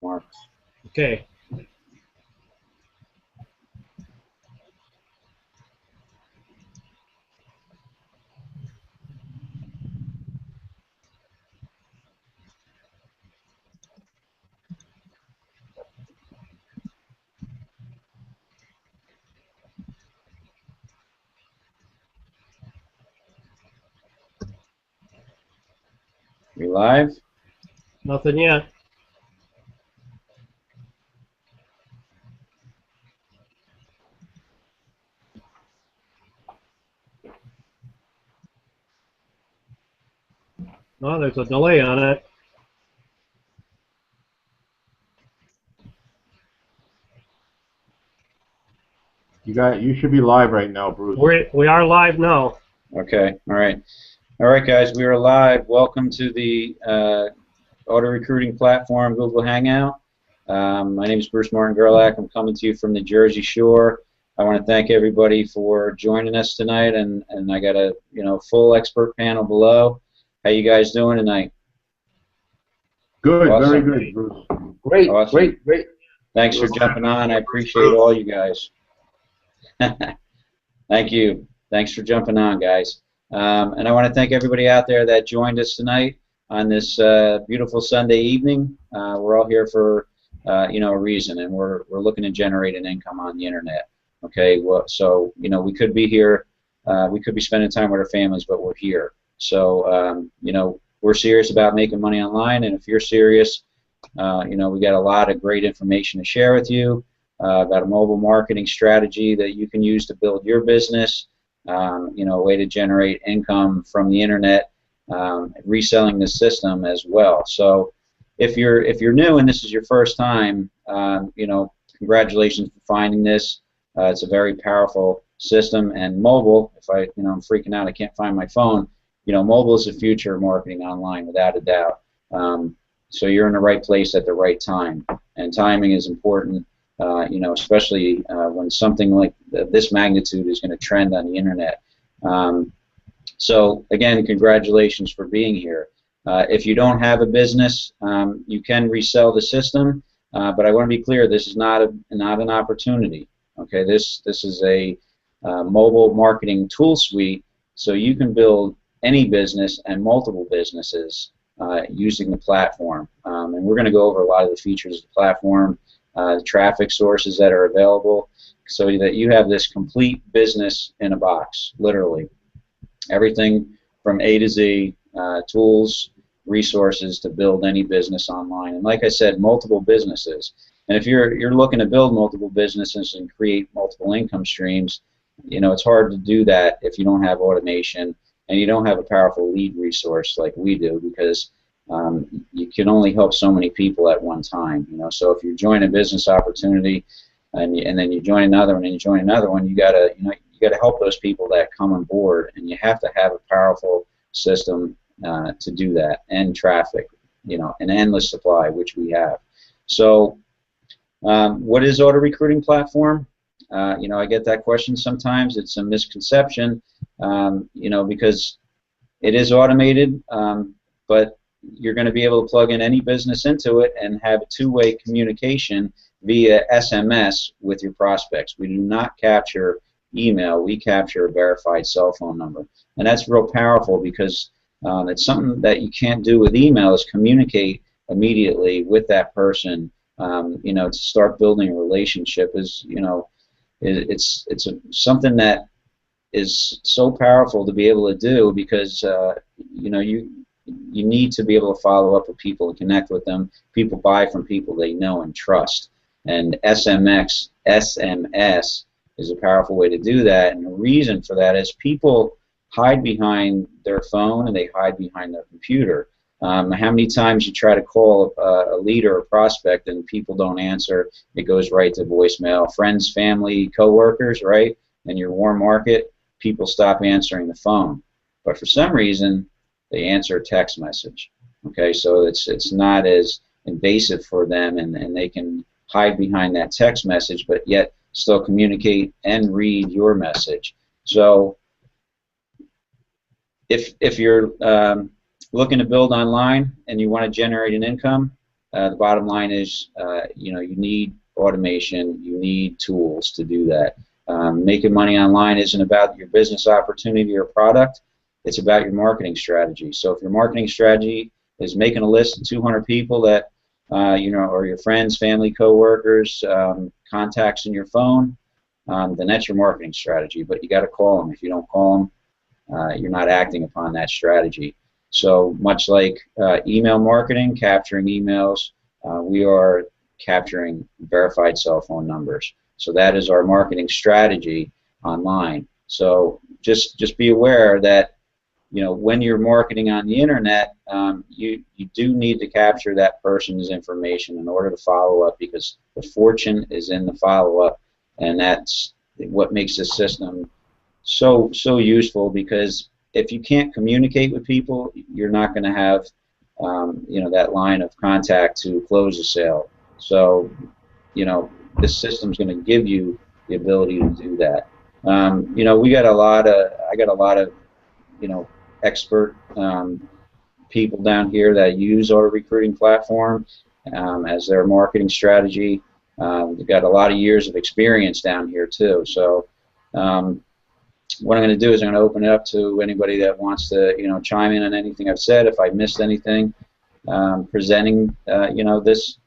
Mark. Okay. We live? Nothing yet. No, there's a delay on it. You should be live right now, Bruce. We are live now. Okay, all right. All right, guys, we are live. Welcome to the auto recruiting platform, Google Hangout. My name is Bruce Martin Gerlach. I'm coming to you from the Jersey Shore. I want to thank everybody for joining us tonight, and I got a full expert panel below. How you guys doing tonight? Good, awesome. Very good, Bruce. Great, Awesome. great. Thanks for jumping on. I appreciate all you guys. Thank you. Thanks for jumping on, guys. And I want to thank everybody out there that joined us tonight on this beautiful Sunday evening. We're all here for a reason, and we're looking to generate an income on the internet. Okay, well, so we could be here, we could be spending time with our families, but we're here. So we're serious about making money online, and if you're serious, we got a lot of great information to share with you. About a mobile marketing strategy that you can use to build your business. A way to generate income from the internet, reselling the system as well. So if you're new and this is your first time, congratulations for finding this. It's a very powerful system, and mobile. If I'm freaking out, I can't find my phone. Mobile is the future of marketing online, without a doubt. So you're in the right place at the right time, and timing is important. Especially when something like this magnitude is going to trend on the internet. So again, congratulations for being here. If you don't have a business, you can resell the system, but I want to be clear: this is not an opportunity. Okay, this is a mobile marketing tool suite, so you can build any business and multiple businesses using the platform. And we're going to go over a lot of the features of the platform. The traffic sources that are available, so that you have this complete business in a box, literally. Everything from A to Z, tools, resources to build any business online. And like I said, multiple businesses. And if you're looking to build multiple businesses and create multiple income streams, it's hard to do that if you don't have automation and you don't have a powerful lead resource like we do, because you can only help so many people at one time. So if you join a business opportunity, and then you join another one, and you join another one, you gotta help those people that come on board, and you have to have a powerful system to do that, and traffic, an endless supply, which we have. So what is auto recruiting platform? I get that question sometimes. It's a misconception, because it is automated, but you're going to be able to plug in any business into it and have two-way communication via SMS with your prospects. We do not capture email. We capture a verified cell phone number. And that's real powerful, because it's something that you can't do with email, is communicate immediately with that person. To start building a relationship is, it's something that is so powerful to be able to do, because you need to be able to follow up with people and connect with them. People buy from people they know and trust. And SMS is a powerful way to do that. And the reason for that is people hide behind their phone and they hide behind their computer. How many times you try to call a lead or a prospect and people don't answer? It goes right to voicemail. Friends, family, coworkers, right? In your warm market, people stop answering the phone. But for some reason, they answer a text message. Okay, so it's not as invasive for them, and they can hide behind that text message, but yet still communicate and read your message. So if you're looking to build online and you want to generate an income, the bottom line is, you know, you need automation, you need tools to do that. Making money online isn't about your business opportunity or product, it's about your marketing strategy. So if your marketing strategy is making a list of 200 people that, you know, or your friends, family, coworkers, contacts in your phone, then that's your marketing strategy. But you got to call them. If you don't call them, you're not acting upon that strategy. So much like email marketing, capturing emails, we are capturing verified cell phone numbers. So that is our marketing strategy online. So just be aware that, you know, when you're marketing on the internet, you do need to capture that person's information in order to follow up, because the fortune is in the follow-up, and that's what makes the system so useful. Because if you can't communicate with people, you're not going to have you know, that line of contact to close a sale. So, you know, this system's going to give you the ability to do that. You know, I got a lot of, you know, expert people down here that use our recruiting platform as their marketing strategy. We've got a lot of years of experience down here too. So what I'm going to do is I'm going to open it up to anybody that wants to, you know, chime in on anything I've said. If I missed anything, presenting, you know, this.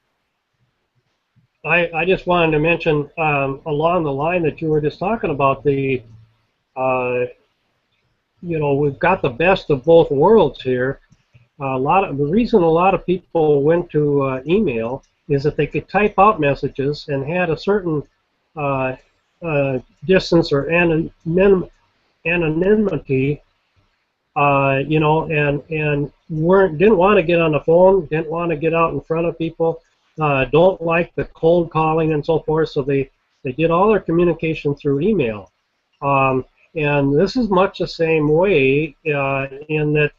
I just wanted to mention along the line that you were just talking about, the you know, we've got the best of both worlds here. The reason a lot of people went to email is that they could type out messages and had a certain distance or anonymity, you know, and didn't want to get on the phone, didn't want to get out in front of people, don't like the cold calling and so forth. So they did all their communication through email. And this is much the same way in that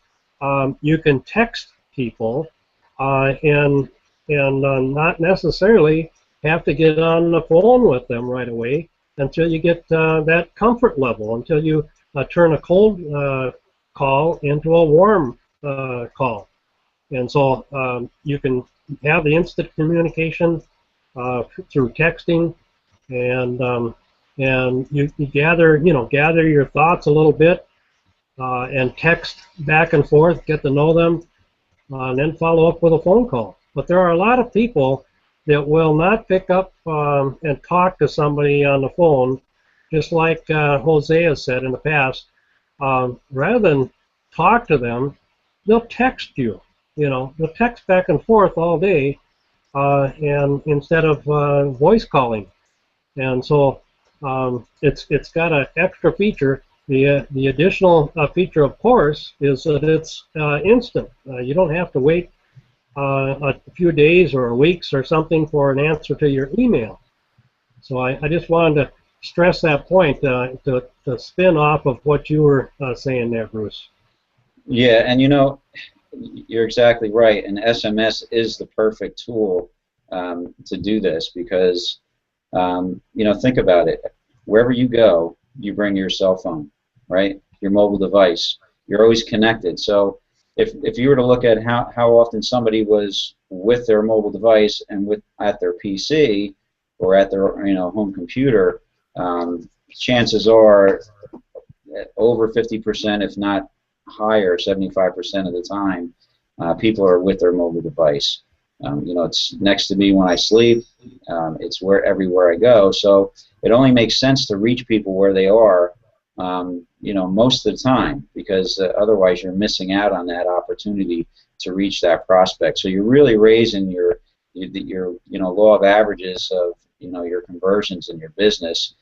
you can text people and not necessarily have to get on the phone with them right away until you get that comfort level, until you turn a cold call into a warm call. And so you can have the instant communication through texting, and you gather your thoughts a little bit and text back and forth, get to know them, and then follow up with a phone call. But there are a lot of people that will not pick up and talk to somebody on the phone, just like Hosea said in the past. Rather than talk to them, they'll text you. You know, they'll text back and forth all day, and instead of voice calling. And so it's got an extra feature. The additional feature, of course, is that it's instant. You don't have to wait a few days or weeks or something for an answer to your email. So I just wanted to stress that point to spin off of what you were saying there, Bruce. Yeah, and you know, you're exactly right. And SMS is the perfect tool to do this, because you know, think about it. Wherever you go, you bring your cell phone, right? Your mobile device. You're always connected. So if you were to look at how often somebody was with their mobile device and at their PC or at their, you know, home computer, chances are over 50%, if not higher, 75% of the time, people are with their mobile device. You know, it's next to me when I sleep. It's everywhere I go. So it only makes sense to reach people where they are, you know, most of the time, because otherwise you're missing out on that opportunity to reach that prospect. So you're really raising your you know, law of averages of, you know, your conversions in your business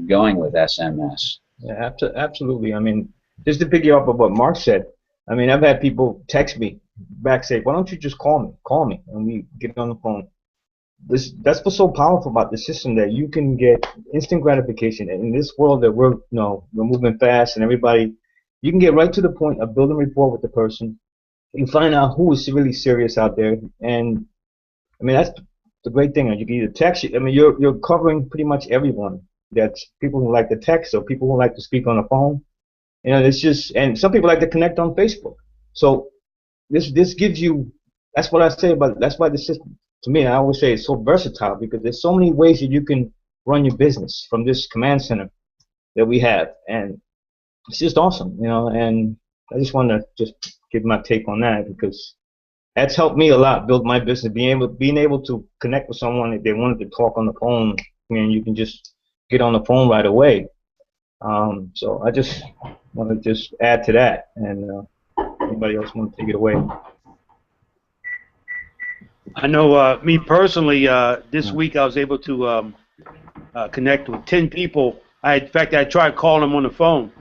going with SMS. Yeah, absolutely. I mean, just to piggyback up what Mark said, I mean, I've had people text me back, say, why don't you just call me, and we get on the phone. That's what's so powerful about the system, that you can get instant gratification. And in this world that we're moving fast, and everybody, you can get right to the point of building rapport with the person. You find out who is really serious out there, and I mean, that's the great thing. You can either text. I mean, you're covering pretty much everyone. That's people who like to text, or people who like to speak on the phone. You know, it's just, and some people like to connect on Facebook. So this gives you that's what I say about. That's why the system, to me, I always say it's so versatile because there's so many ways that you can run your business from this command center that we have, and it's just awesome, you know. And I just want to just give my take on that because that's helped me a lot build my business. Being able to connect with someone if they wanted to talk on the phone, I mean, you can just get on the phone right away. So I just want to just add to that, and anybody else want to take it away? I know me personally, this week I was able to connect with 10 people. In fact, I tried calling them on the phone,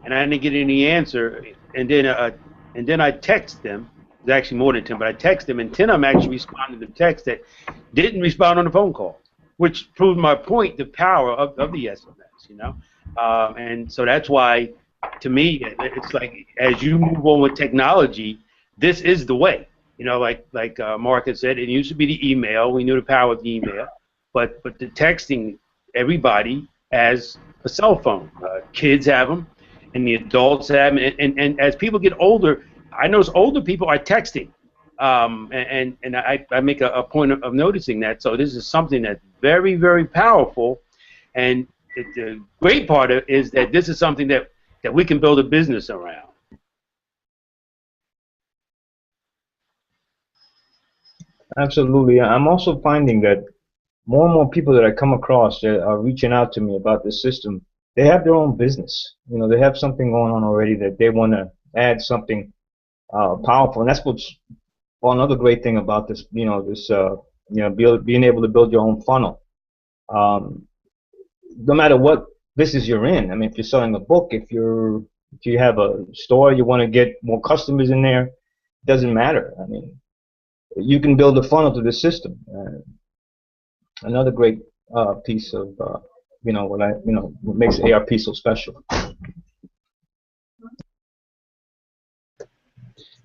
and I didn't get any answer. And then I text them. It was actually more than 10, but I text them, and 10 of them actually responded to text that didn't respond on the phone call, which proved my point, the power of the SMS, you know. And so that's why, to me, it's like as you move on with technology, this is the way. You know, like Mark had said, it used to be the email. We knew the power of the email, but the texting, everybody has a cell phone. Kids have them, and the adults have them. And as people get older, I notice older people are texting, and I make a point of noticing that. So this is something that's very, very powerful, and the great part of it is that this is something that we can build a business around. Absolutely. I'm also finding that more and more people that I come across that are reaching out to me about this system, they have their own business. You know, they have something going on already that they want to add something powerful, and that's what's another great thing about this. You know, this being able to build your own funnel. No matter what business you're in. I mean, if you're selling a book, if you have a store, you want to get more customers in there, it doesn't matter. I mean, you can build a funnel to the system. Another great piece of what makes ARP so special.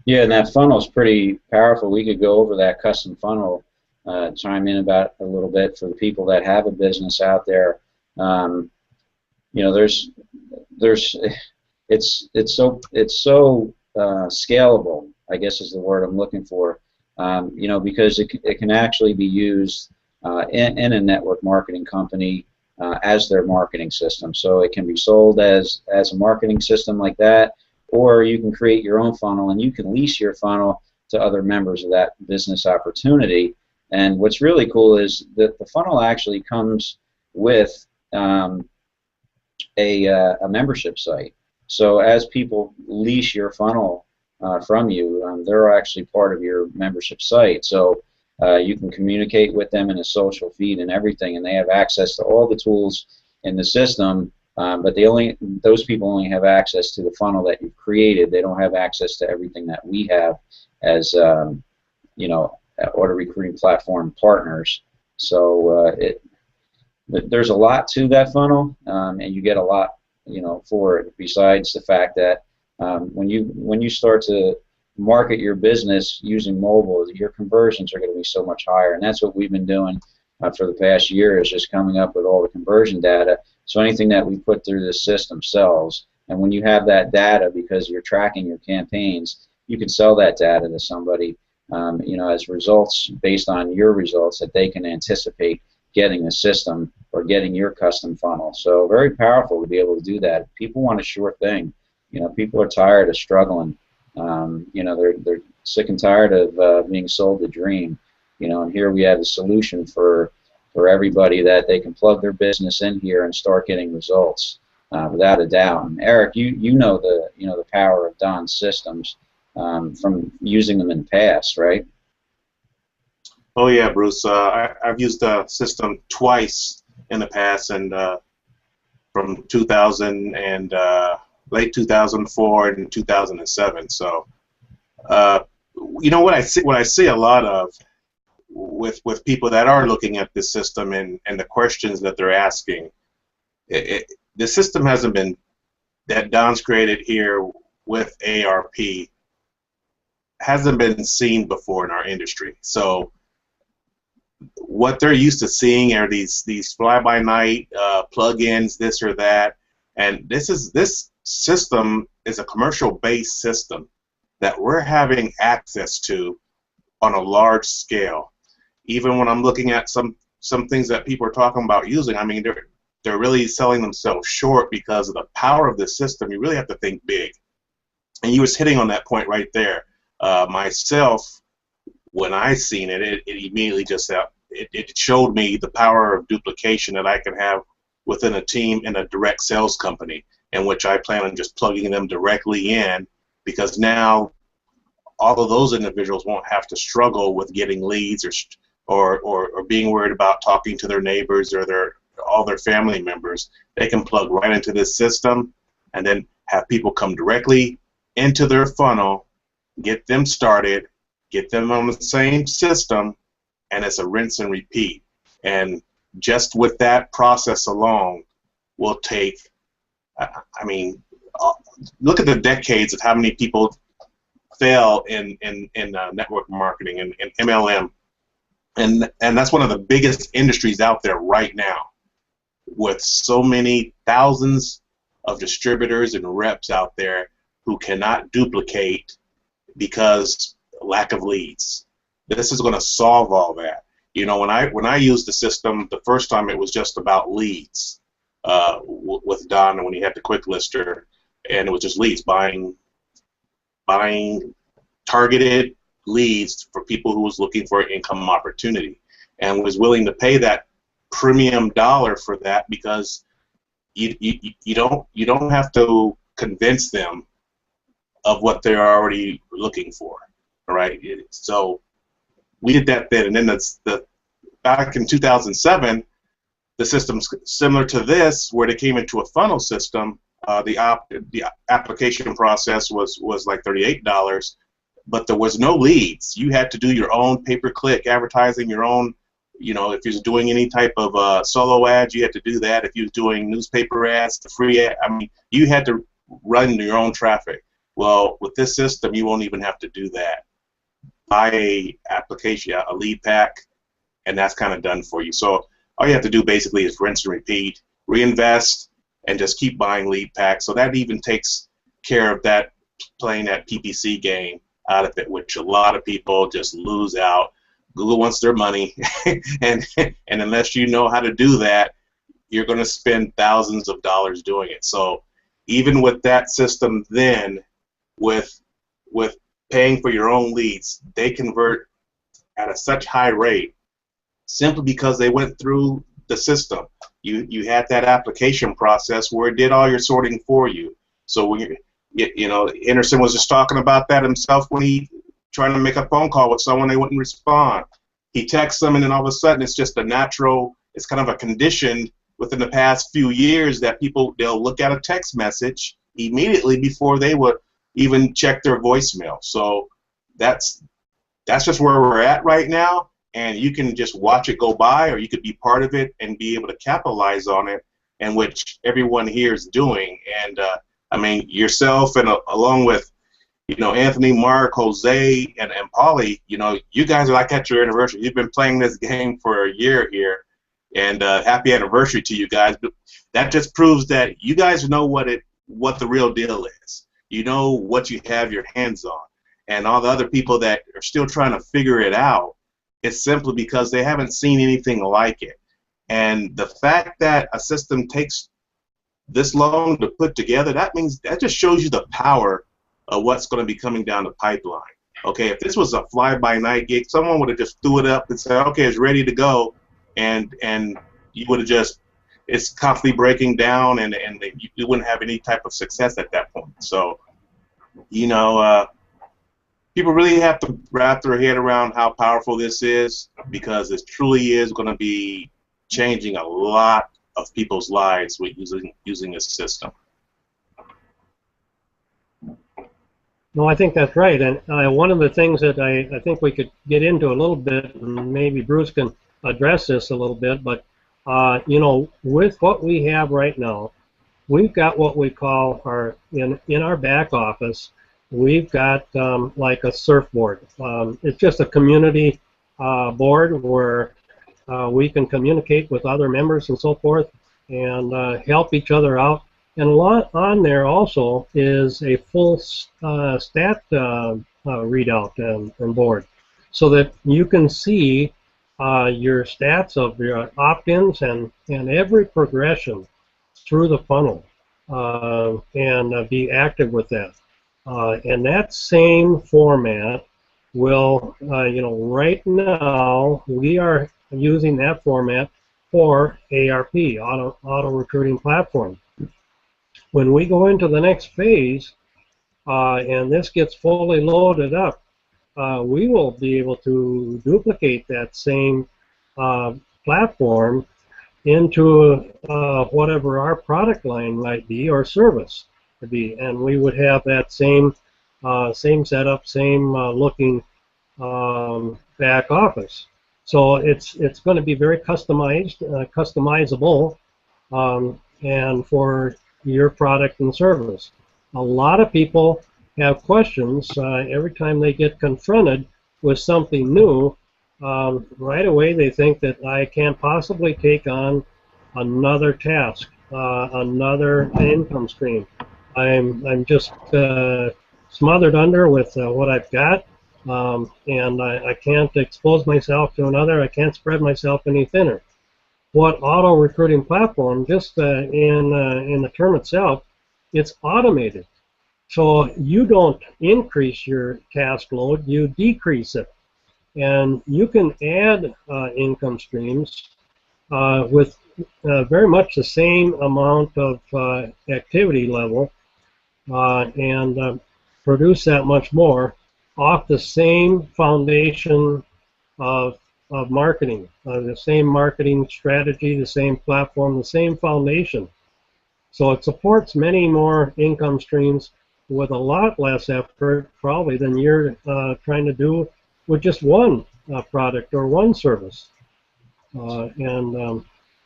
Yeah, and that funnel is pretty powerful. We could go over that custom funnel, chime in about a little bit for the people that have a business out there. You know, it's so scalable, I guess is the word I'm looking for. You know, because it can actually be used in a network marketing company as their marketing system. So it can be sold as a marketing system like that, or you can create your own funnel and you can lease your funnel to other members of that business opportunity. And what's really cool is that the funnel actually comes with a membership site. So as people lease your funnel from you, they're actually part of your membership site. So you can communicate with them in a social feed and everything, and they have access to all the tools in the system. But those people only have access to the funnel that you've created. They don't have access to everything that we have as you know, auto recruiting platform partners. So there's a lot to that funnel, and you get a lot, you know, for it. Besides the fact that when you start to market your business using mobile, your conversions are going to be so much higher, and that's what we've been doing for the past year, is just coming up with all the conversion data. So anything that we put through this system sells, and when you have that data, because you're tracking your campaigns, you can sell that data to somebody, you know, as results based on your results that they can anticipate getting the system or getting your custom funnel. So very powerful to be able to do that. People want a sure thing. You know, people are tired of struggling. You know, they're sick and tired of being sold the dream. You know, and here we have a solution for everybody that they can plug their business in here and start getting results without a doubt. And Eric, you know the power of Don's systems from using them in the past, right? Oh yeah, Bruce. I've used the system twice in the past, and from 2000 and late 2004 and 2007. So, you know what I see a lot of with people that are looking at this system and the questions that they're asking. The system hasn't been that Don's created here with ARP hasn't been seen before in our industry. So what they're used to seeing are these fly-by-night plugins, this or that, and this system is a commercial-based system that we're having access to on a large scale. Even when I'm looking at some things that people are talking about using, I mean, they're really selling themselves short because of the power of the system. You really have to think big. And you was hitting on that point right there. Myself, when I seen it, it immediately just it showed me the power of duplication that I can have within a team in a direct sales company, in which I plan on just plugging them directly in, because now all of those individuals won't have to struggle with getting leads or being worried about talking to their neighbors or all their family members. They can plug right into this system and then have people come directly into their funnel, get them started, get them on the same system, and it's a rinse and repeat. And just with that process alone will take, I mean, look at the decades of how many people fail in network marketing and MLM. And that's one of the biggest industries out there right now, with so many thousands of distributors and reps out there who cannot duplicate because lack of leads. This is going to solve all that. You know, when I used the system the first time, it was just about leads with Don, when he had the quick lister, and it was just leads, buying targeted leads for people who was looking for an income opportunity, and was willing to pay that premium dollar for that, because you don't have to convince them of what they're already looking for. All right, so we did that then, and then back in 2007, the system's similar to this, where they came into a funnel system. The application process was like $38, but there was no leads. You had to do your own pay-per-click advertising, your own, you know, if you're doing any type of solo ads, you had to do that. If you're doing newspaper ads, the free ad, I mean, you had to run your own traffic. Well, with this system, you won't even have to do that. Buy a application, a lead pack, and that's kind of done for you. So all you have to do basically is rinse and repeat, reinvest, and just keep buying lead packs. So that even takes care of that, playing that PPC game out of it, which a lot of people just lose out. Google wants their money, and unless you know how to do that, you're going to spend thousands of dollars doing it. So even with that system, then with paying for your own leads, they convert at a such high rate simply because they went through the system. You had that application process where it did all your sorting for you. So when you know, Anderson was just talking about that himself when he trying to make a phone call with someone, they wouldn't respond. He texts them, and then all of a sudden it's just a natural, it's kind of a condition within the past few years that they'll look at a text message immediately before they would even check their voicemail. So that's just where we're at right now, and you can just watch it go by, or you could be part of it and be able to capitalize on it, and which everyone here is doing. And I mean, yourself and along with, you know, Anthony, Mark, Jose, and Paulie, you know, you guys are like at your anniversary. You've been playing this game for a year here, and happy anniversary to you guys. But that just proves that you guys know what the real deal is. You know what you have your hands on. And all the other people that are still trying to figure it out, it's simply because they haven't seen anything like it. And the fact that a system takes this long to put together, that just shows you the power of what's going to be coming down the pipeline. Okay, if this was a fly-by-night gig, someone would have just threw it up and said, okay, it's ready to go, and you would have just, it's constantly breaking down, and you wouldn't have any type of success at that point. So, you know, people really have to wrap their head around how powerful this is, because it truly is going to be changing a lot of people's lives with using this system. No, I think that's right. And one of the things that I think we could get into a little bit, and maybe Bruce can address this a little bit, but you know, with what we have right now, we've got what we call in our back office, we've got like a surfboard. It's just a community board where we can communicate with other members and so forth, and help each other out. And a lot on there also is a full stat readout and board. so that you can see your stats of your opt-ins and every progression through the funnel, and be active with that. And that same format will, right now we are using that format for ARP, Auto Recruiting Platform. When we go into the next phase, and this gets fully loaded up, we will be able to duplicate that same platform into whatever our product line might be or service to be, and we would have that same setup, same looking back office. So it's going to be very customized, customizable, and for your product and service. A lot of people have questions every time they get confronted with something new. Right away they think that I can't possibly take on another task, another income stream. I'm just smothered under with what I've got, and I can't expose myself to another. I can't spread myself any thinner. What Auto Recruiting Platform, just in the term itself, it's automated. So you don't increase your task load, you decrease it. And you can add income streams with very much the same amount of activity level, and produce that much more off the same foundation of marketing, the same marketing strategy, the same platform, the same foundation. So it supports many more income streams with a lot less effort probably than you're trying to do with just one product or one service. And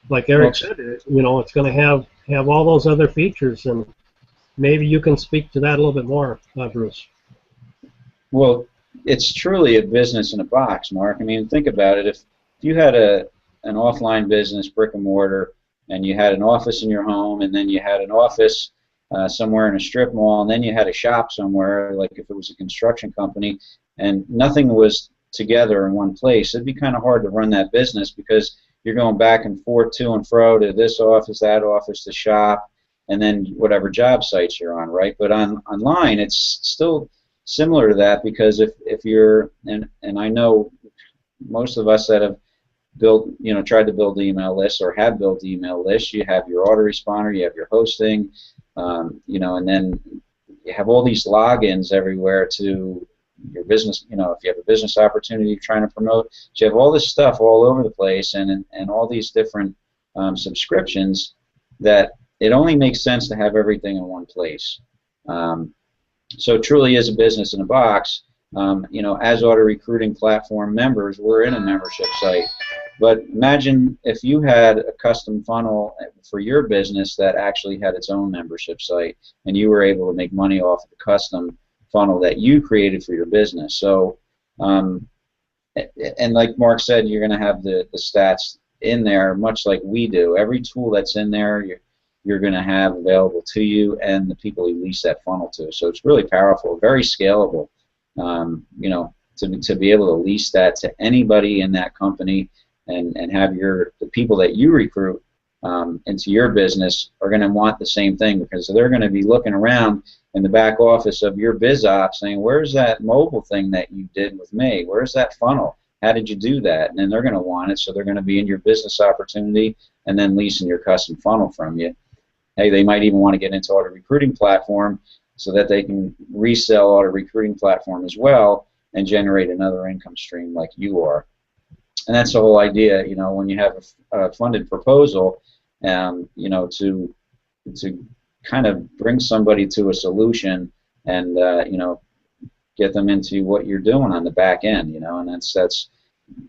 like Eric said, it's going to have all those other features, and maybe you can speak to that a little bit more, Bruce. Well, it's truly a business in a box, Mark. I mean, think about it. If you had an offline business, brick and mortar, and you had an office in your home, and then you had an office somewhere in a strip mall, and then you had a shop somewhere, like if it was a construction company, and nothing was together in one place, it'd be kind of hard to run that business because you're going back and forth to and fro to this office, that office, the shop, and then whatever job sites you're on, right? But online, it's still similar to that, because if you're, and I know most of us that have built, tried to build email lists or have built email lists, you have your autoresponder, you have your hosting, and then you have all these logins everywhere to your business. If you have a business opportunity you're trying to promote, you have all this stuff all over the place, and all these different subscriptions, that it only makes sense to have everything in one place. So it truly is a business in a box. As Auto Recruiting Platform members, we're in a membership site. But imagine if you had a custom funnel for your business that actually had its own membership site, and you were able to make money off of the custom funnel that you created for your business. So, and like Mark said, you're going to have the stats in there, much like we do. Every tool that's in there, you're going to have available to you and the people you lease that funnel to. So it's really powerful, very scalable. To be able to lease that to anybody in that company, and have the people that you recruit into your business are going to want the same thing, because they're going to be looking around in the back office of your biz ops saying, where's that mobile thing that you did with me? Where's that funnel? How did you do that? And then they're going to want it, so they're going to be in your business opportunity and then leasing your custom funnel from you. Hey, they might even want to get into Auto Recruiting Platform so that they can resell Auto Recruiting Platform as well and generate another income stream like you are. And that's the whole idea, when you have a funded proposal, to kind of bring somebody to a solution and, get them into what you're doing on the back end, and that's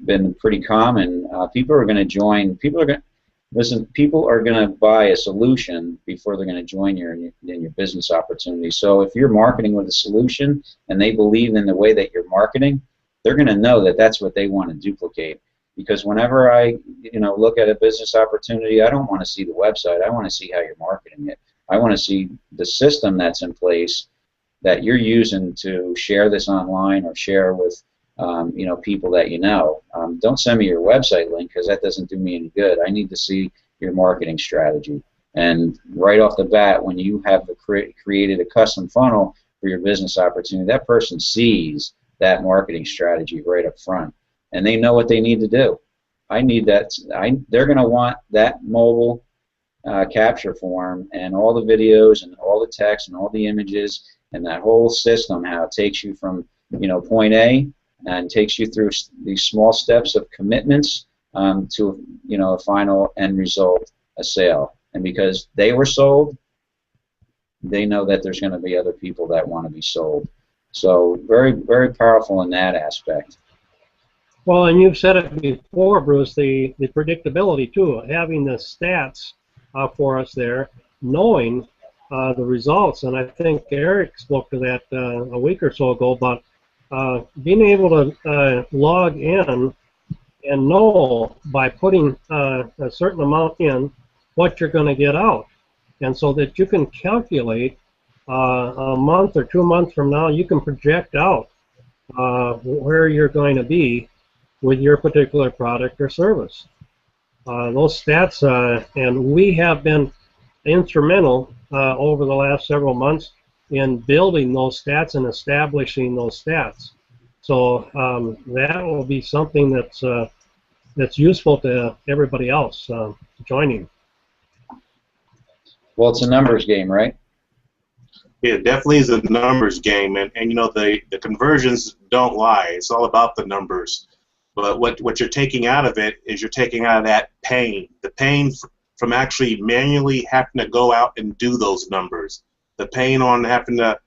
been pretty common. People are going to join. People are going to buy a solution before they're going to join in your business opportunity. So if you're marketing with a solution and they believe in the way that you're marketing, they're going to know that that's what they want to duplicate. Because whenever I, look at a business opportunity, I don't want to see the website. I want to see how you're marketing it. I want to see the system that's in place that you're using to share this online or share with you know, people that you know. Don't send me your website link, because that doesn't do me any good. I need to see your marketing strategy. And right off the bat, when you have created a custom funnel for your business opportunity, that person sees that marketing strategy right up front, and they know what they need to do. I need that. They're going to want that mobile capture form and all the videos and all the text and all the images and that whole system, how it takes you from, you know, point A and takes you through these small steps of commitments to, you know, a final end result, a sale. And because they were sold, they know that there's going to be other people that want to be sold. So very, very powerful in that aspect. Well, and you've said it before, Bruce, the predictability too, having the stats for us there, knowing the results. And I think Eric spoke to that a week or so ago, but being able to log in and know by putting a certain amount in what you're going to get out. And so that you can calculate a month or 2 months from now, you can project out where you're going to be with your particular product or service. Those stats, and we have been instrumental over the last several months in building those stats and establishing those stats. So that will be something that's useful to everybody else joining. Well, it's a numbers game, right? Yeah, it definitely is a numbers game, and you know, the conversions don't lie. It's all about the numbers. But what you're taking out of it is you're taking out of that pain, the pain from actually manually having to go out and do those numbers, the pain on having to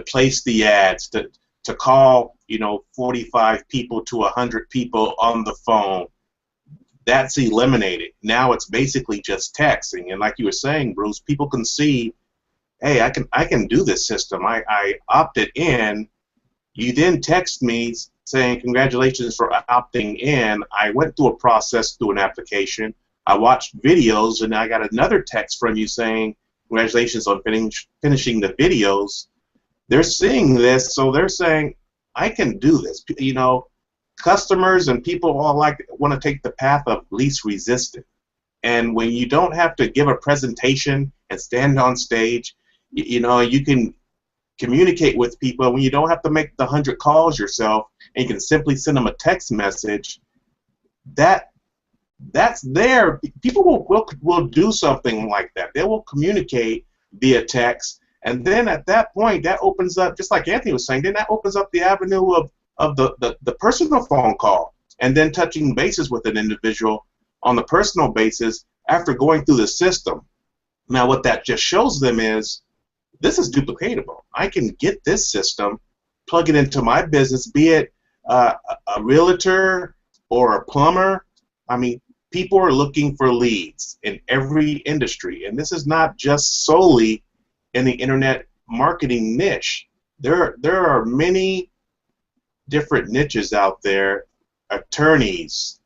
place the ads, to call, you know, 45 people to 100 people on the phone. That's eliminated. Now it's basically just texting, and like you were saying, Bruce, people can see, hey, I can do this system. I opted in. You then text me saying congratulations for opting in. I went through a process through an application. I watched videos, and I got another text from you saying congratulations on finishing the videos. They're seeing this, so they're saying I can do this. You know, customers and people all want to take the path of least resistance. And when you don't have to give a presentation and stand on stage, you know, you can communicate with people when you don't have to make the 100 calls yourself, and you can simply send them a text message. That's there. People will do something like that. They will communicate via text, and then at that point, that opens up, just like Anthony was saying, then that opens up the avenue of the personal phone call, and then touching bases with an individual on the personal basis after going through the system. Now, what that just shows them is this is duplicatable. I can get this system, plug it into my business, be it a realtor or a plumber. I mean, people are looking for leads in every industry, and this is not just solely in the internet marketing niche. There are many different niches out there. Attorneys,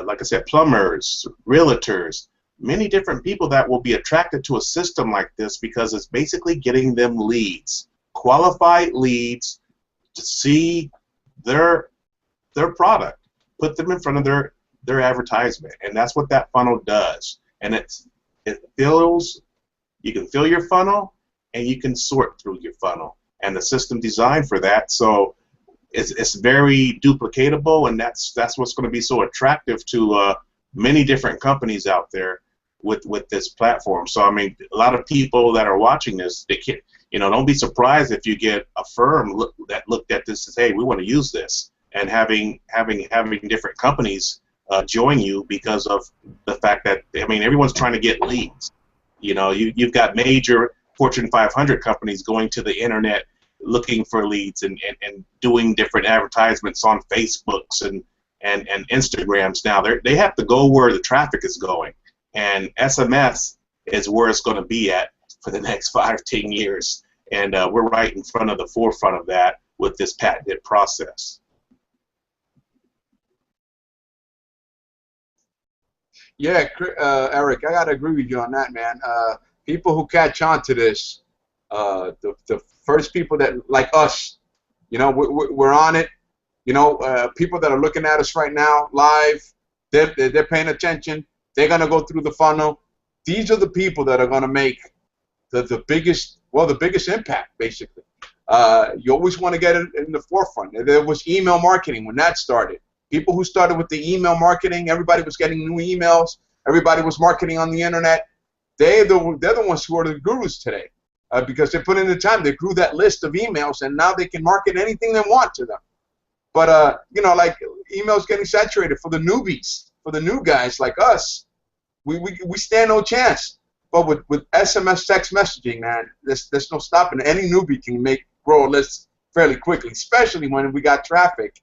like I said, plumbers, realtors, many different people that will be attracted to a system like this because it's basically getting them leads, qualified leads, to see their product, put them in front of their advertisement, and that's what that funnel does. And it fills. You can fill your funnel, and you can sort through your funnel, and the system designed for that. So it's very duplicatable, and that's what's going to be so attractive to many different companies out there with this platform. So I mean, a lot of people that are watching this, they can't, you know, don't be surprised if you get a firm that looked at this and says, hey, we want to use this, and having different companies join you because of the fact that, I mean, everyone's trying to get leads. You know, you've got major Fortune 500 companies going to the internet looking for leads and doing different advertisements on Facebooks and Instagrams. Now they have to go where the traffic is going, and SMS is where it's going to be at for the next 5-10 years, and we're right in front of the forefront of that with this patented process. Yeah, Eric, I gotta agree with you on that, man. People who catch on to this, the first people that, like us, you know, we're on it. You know, people that are looking at us right now live, they're paying attention. They're gonna go through the funnel. These are the people that are gonna make the biggest impact, basically. You always want to get it in the forefront. There was email marketing when that started. People who started with the email marketing, everybody was getting new emails. Everybody was marketing on the internet. They're the ones who are the gurus today, because they put in the time. They grew that list of emails, and now they can market anything they want to them. But you know, like, emails getting saturated for the newbies, for the new guys like us. We stand no chance. But with SMS text messaging, man, there's no stopping. Any newbie can grow a list fairly quickly, especially when we got traffic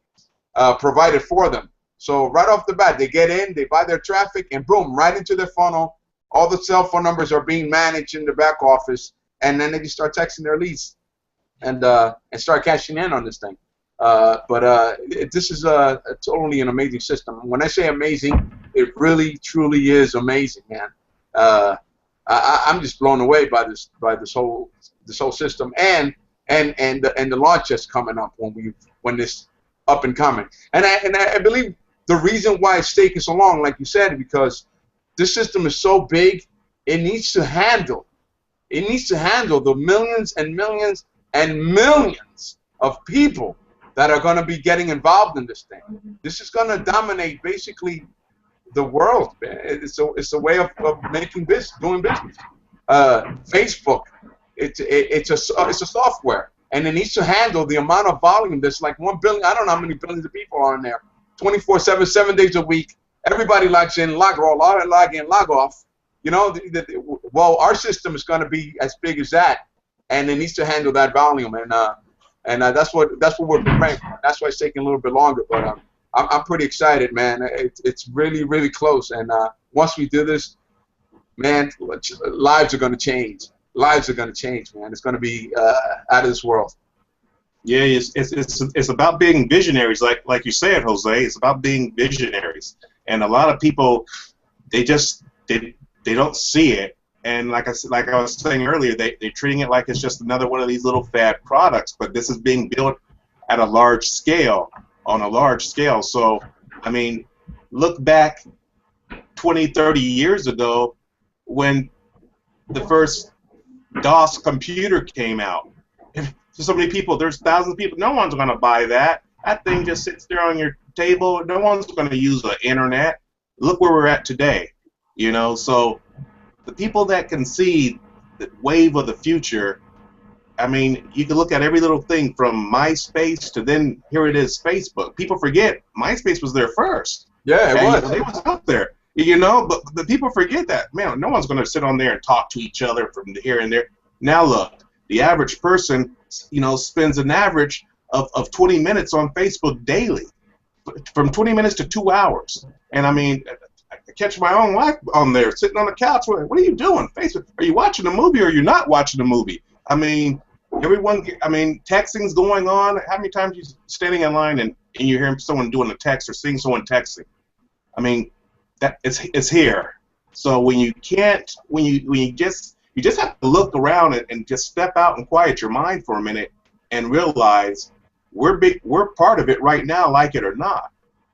provided for them. So right off the bat, they get in, they buy their traffic, and boom, right into their funnel. All the cell phone numbers are being managed in the back office, and then they can start texting their leads and start cashing in on this thing. This is totally an amazing system. When I say amazing, it really, truly is amazing, man. I'm just blown away by this whole system, and the launch that's coming up when this up and coming. And I believe the reason why it's taking so long, like you said, because this system is so big, it needs to handle the millions and millions and millions of people that are going to be getting involved in this thing. This is going to dominate basically the world, man. It's a way of making business, doing business. Facebook, it's a software, and it needs to handle the amount of volume. There's like 1 billion. I don't know how many billions of people are on there. 24/7, 7 days a week. Everybody logs in, log in, log off. You know, well, our system is going to be as big as that, and it needs to handle that volume, and that's what we're preparing for. That's why it's taking a little bit longer, but I'm pretty excited, man. It's really, really close, and once we do this, man, lives are going to change. Lives are going to change, man. It's going to be out of this world. Yeah, it's about being visionaries, like you said, Jose. It's about being visionaries, and a lot of people, they don't see it. And like I was saying earlier, they're treating it like it's just another one of these little fad products. But this is being built at a large scale, on a large scale. So, I mean, look back 20, 30 years ago when the first DOS computer came out. So many people, there's thousands of people, no one's going to buy that. That thing just sits there on your table. No one's going to use the internet. Look where we're at today, you know. So the people that can see the wave of the future, I mean, you can look at every little thing from MySpace to then here it is, Facebook. People forget MySpace was there first. Yeah, it was. It was up there, you know. But the people forget that, man. No one's going to sit on there and talk to each other from here and there. Now look, the average person, you know, spends an average of 20 minutes on Facebook daily, from 20 minutes to 2 hours. And I mean, I catch my own wife on there sitting on the couch. What are you doing? Facebook? Are you watching a movie or are you not watching a movie? I mean, texting's going on. How many times are you standing in line and you hear someone doing a text or seeing someone texting? I mean, that it's here. So when you just have to look around and just step out and quiet your mind for a minute and realize we're part of it right now, like it or not.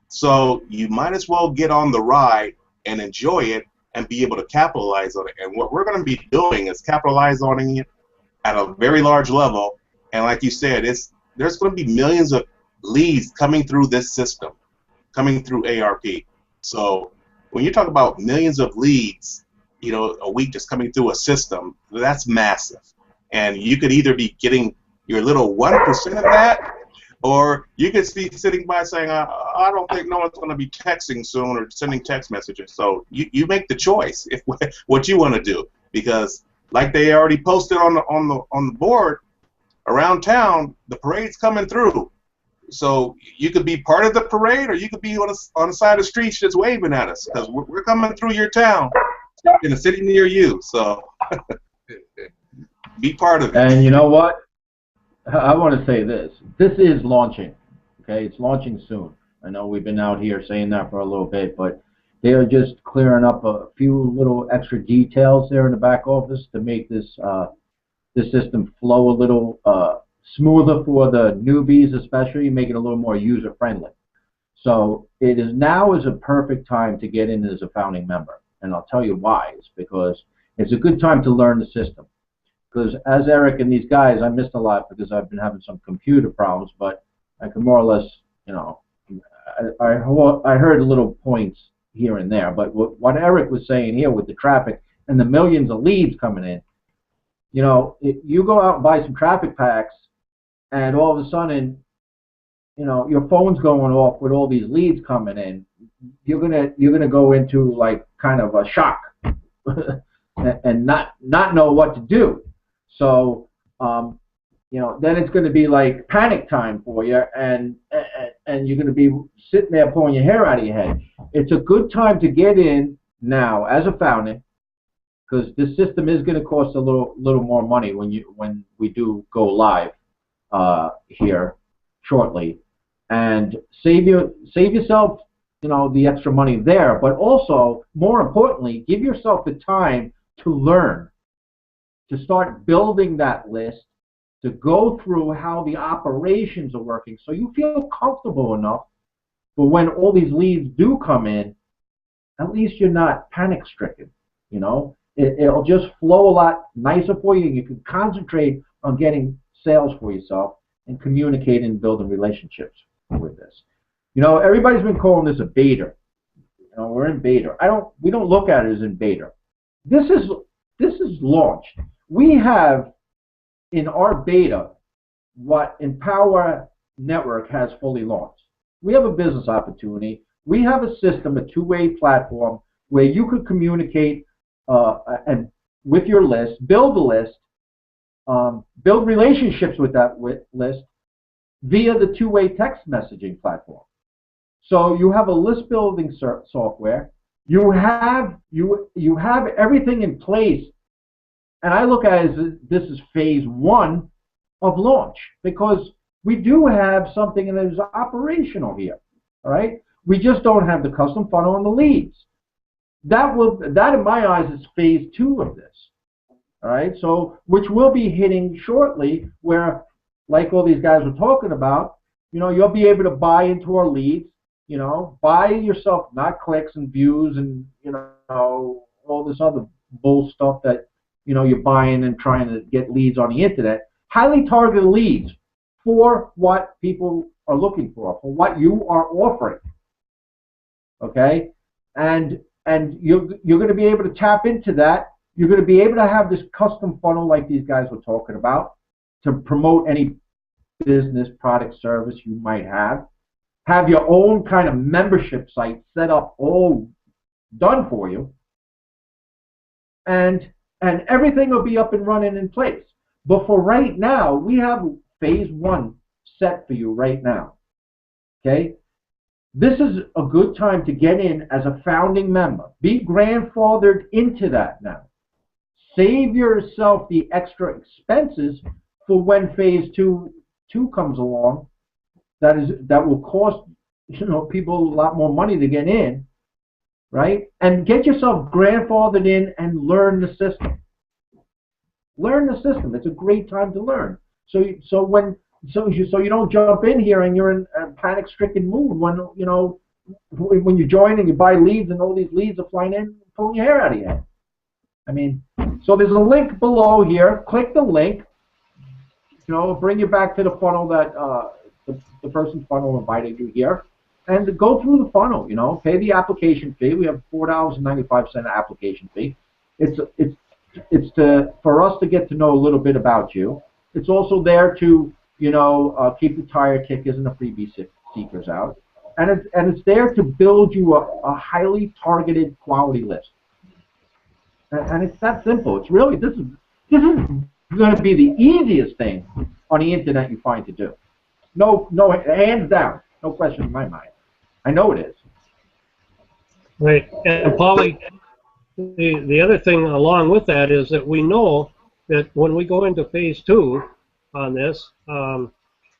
So you might as well get on the ride and enjoy it and be able to capitalize on it. And what we're going to be doing is capitalize on it at a very large level. And like you said, there's going to be millions of leads coming through this system, coming through ARP. So when you talk about millions of leads, you know, a week just coming through a system, that's massive. And you could either be getting your little 1% of that, or you could be sitting by saying, I don't think no one's going to be texting soon or sending text messages. So you make the choice if what you want to do, because like they already posted on the board around town, the parade's coming through. So you could be part of the parade, or you could be on the side of the street just waving at us, because we're coming through your town in a city near you. So be part of it. And you know what? I want to say this. This is launching. Okay, it's launching soon. I know we've been out here saying that for a little bit, but they are just clearing up a few little extra details there in the back office to make this this system flow a little smoother for the newbies, especially, make it a little more user friendly. So it is now is a perfect time to get in as a founding member, and I'll tell you why. It's because it's a good time to learn the system. Because as Eric and these guys, I missed a lot because I've been having some computer problems, but I can more or less, you know, I heard little points here and there. But what Eric was saying here with the traffic and the millions of leads coming in, you know, you go out and buy some traffic packs, and all of a sudden, you know, your phone's going off with all these leads coming in. You're gonna go into like kind of a shock and not know what to do. So, you know, then it's going to be like panic time for you, and you're going to be sitting there pulling your hair out of your head. It's a good time to get in now as a founding, because this system is going to cost a little more money when we do go live here shortly, and save yourself, you know, the extra money there, but also more importantly, give yourself the time to learn, to start building that list, to go through how the operations are working, so you feel comfortable enough for when all these leads do come in, at least you're not panic stricken. You know, it'll just flow a lot nicer for you. You can concentrate on getting sales for yourself and communicating and building relationships with this. You know, everybody's been calling this a beta. You know, we're in beta. We don't look at it as in beta. This is launched. We have in our beta what Empower Network has fully launched. We have a business opportunity. We have a system, a two-way platform where you could communicate and with your list, build a list, build relationships with that list via the two-way text messaging platform. So you have a list building software. You have everything in place, and I look at it as this is phase 1 of launch, because we do have something that is operational here. All right, we just don't have the custom funnel and the leads. That in my eyes is phase 2 of this. All right, so which we'll be hitting shortly, where like all these guys were talking about, you know, you'll be able to buy into our leads. You know, buy yourself, not clicks and views and, you know, all this other bull stuff that, you know, you're buying and trying to get leads on the internet. Highly targeted leads for what people are looking for what you are offering. Okay, and you're going to be able to tap into that. You're going to be able to have this custom funnel like these guys were talking about to promote any business, product, service you might have. Have your own kind of membership site set up, all done for you, and everything will be up and running in place. But for right now, we have phase 1 set for you right now. Okay, this is a good time to get in as a founding member. Be grandfathered into that now. Save yourself the extra expenses for when phase 2 comes along. That will cost, you know, people a lot more money to get in, right? And get yourself grandfathered in and learn the system. Learn the system. It's a great time to learn. So you don't jump in here and you're in a panic-stricken mood when, you know, when you join and you buy leads and all these leads are flying in, pulling your hair out of your head. I mean, so there's a link below here. Click the link. You know, bring you back to the funnel that the person's funnel invited you here, and go through the funnel. You know, pay the application fee. We have $4.95 application fee. It's for us to get to know a little bit about you. It's also there to, you know, keep the tire kickers and the freebie seekers out, and it's there to build you a highly targeted quality list. And it's that simple. It's really this is going to be the easiest thing on the internet you find to do. No, hands down, no question in my mind. I know it is. Right, and Paulie, the other thing along with that is that we know that when we go into phase 2 on this,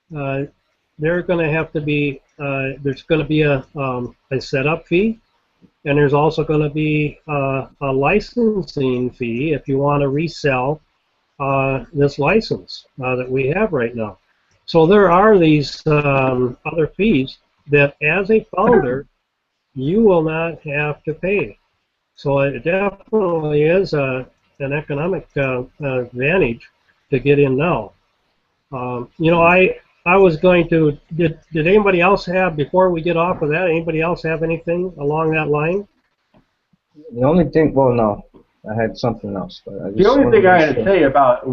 there's going to have to be a setup fee, and there's also going to be a licensing fee if you want to resell this license that we have right now. So there are these other fees that, as a founder, you will not have to pay. So it definitely is an economic advantage to get in now. You know, I was going to, did anybody else have, before we get off of that, anybody else have anything along that line? The only thing, well, no, I had something else. But I just The only thing I got to sure. say about,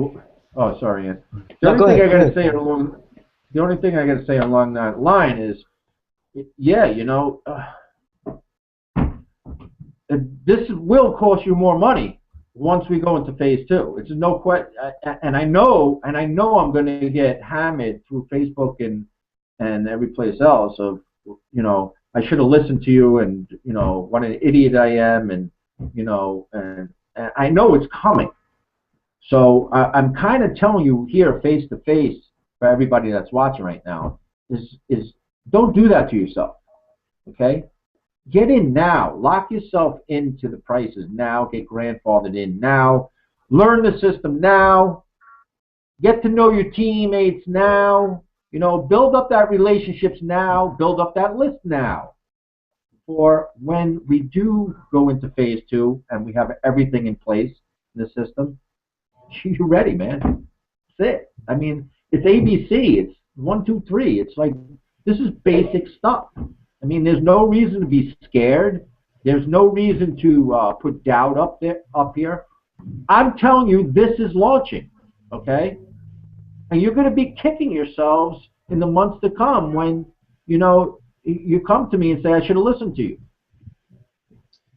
oh, sorry, Ian. The No, only thing ahead, I got to say along, the only thing I got to say along that line is, yeah, you know, this will cost you more money once we go into phase 2. It's no question, and I know I'm going to get hammered through Facebook and every place else of, you know, I should have listened to you, and you know what an idiot I am, and you know, and I know it's coming. So I'm kind of telling you here, face to face, for everybody that's watching right now, is don't do that to yourself. Okay, get in now. Lock yourself into the prices now. Get grandfathered in now. Learn the system now. Get to know your teammates now. You know, build up that relationships now. Build up that list now. For when we do go into phase 2 and we have everything in place in the system, you're ready, man. That's it. I mean, it's ABC. It's 1, 2, 3. It's like, this is basic stuff. I mean, there's no reason to be scared. There's no reason to put doubt up here. I'm telling you, this is launching, okay? And you're going to be kicking yourselves in the months to come when, you know, you come to me and say, I should have listened to you.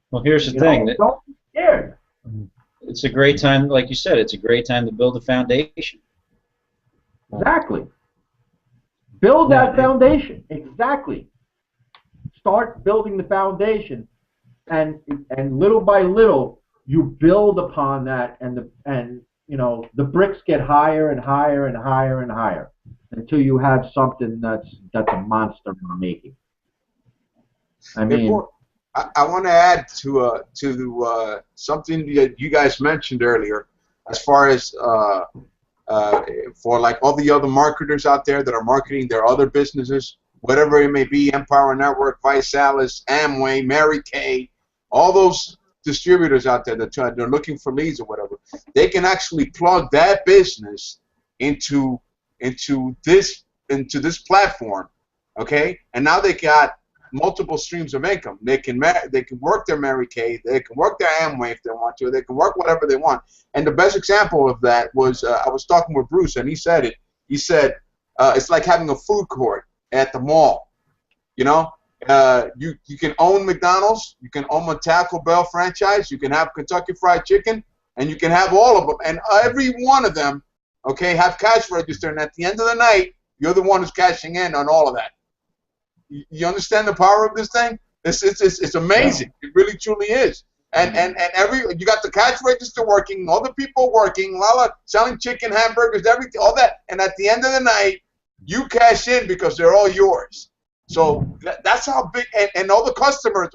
Well, here's the thing. Don't be scared. It's a great time, like you said, it's a great time to build a foundation. Exactly. Build that foundation. Exactly. Start building the foundation, and little by little you build upon that, and you know, the bricks get higher and higher and higher and higher until you have something that's a monster in the making. I mean, I want to add to something that you guys mentioned earlier, as far as for like all the other marketers out there that are marketing their other businesses, whatever it may be, Empower Network, Visionaries, Amway, Mary Kay, all those distributors out there that they're looking for leads or whatever, they can actually plug that business into this platform, okay? And now they got multiple streams of income. They can work their Mary Kay, they can work their Amway if they want to, they can work whatever they want. And the best example of that was I was talking with Bruce, and he said it. He said it's like having a food court at the mall. You know, you can own McDonald's, you can own a Taco Bell franchise, you can have Kentucky Fried Chicken, and you can have all of them, and every one of them, okay, have cash register, and at the end of the night, you're the one who's cashing in on all of that. You understand the power of this thing? It's amazing. It really truly is. And you got the cash register working, all the people working, selling chicken, hamburgers, everything, all that, and at the end of the night, you cash in because they're all yours. So that's how big, and all the customers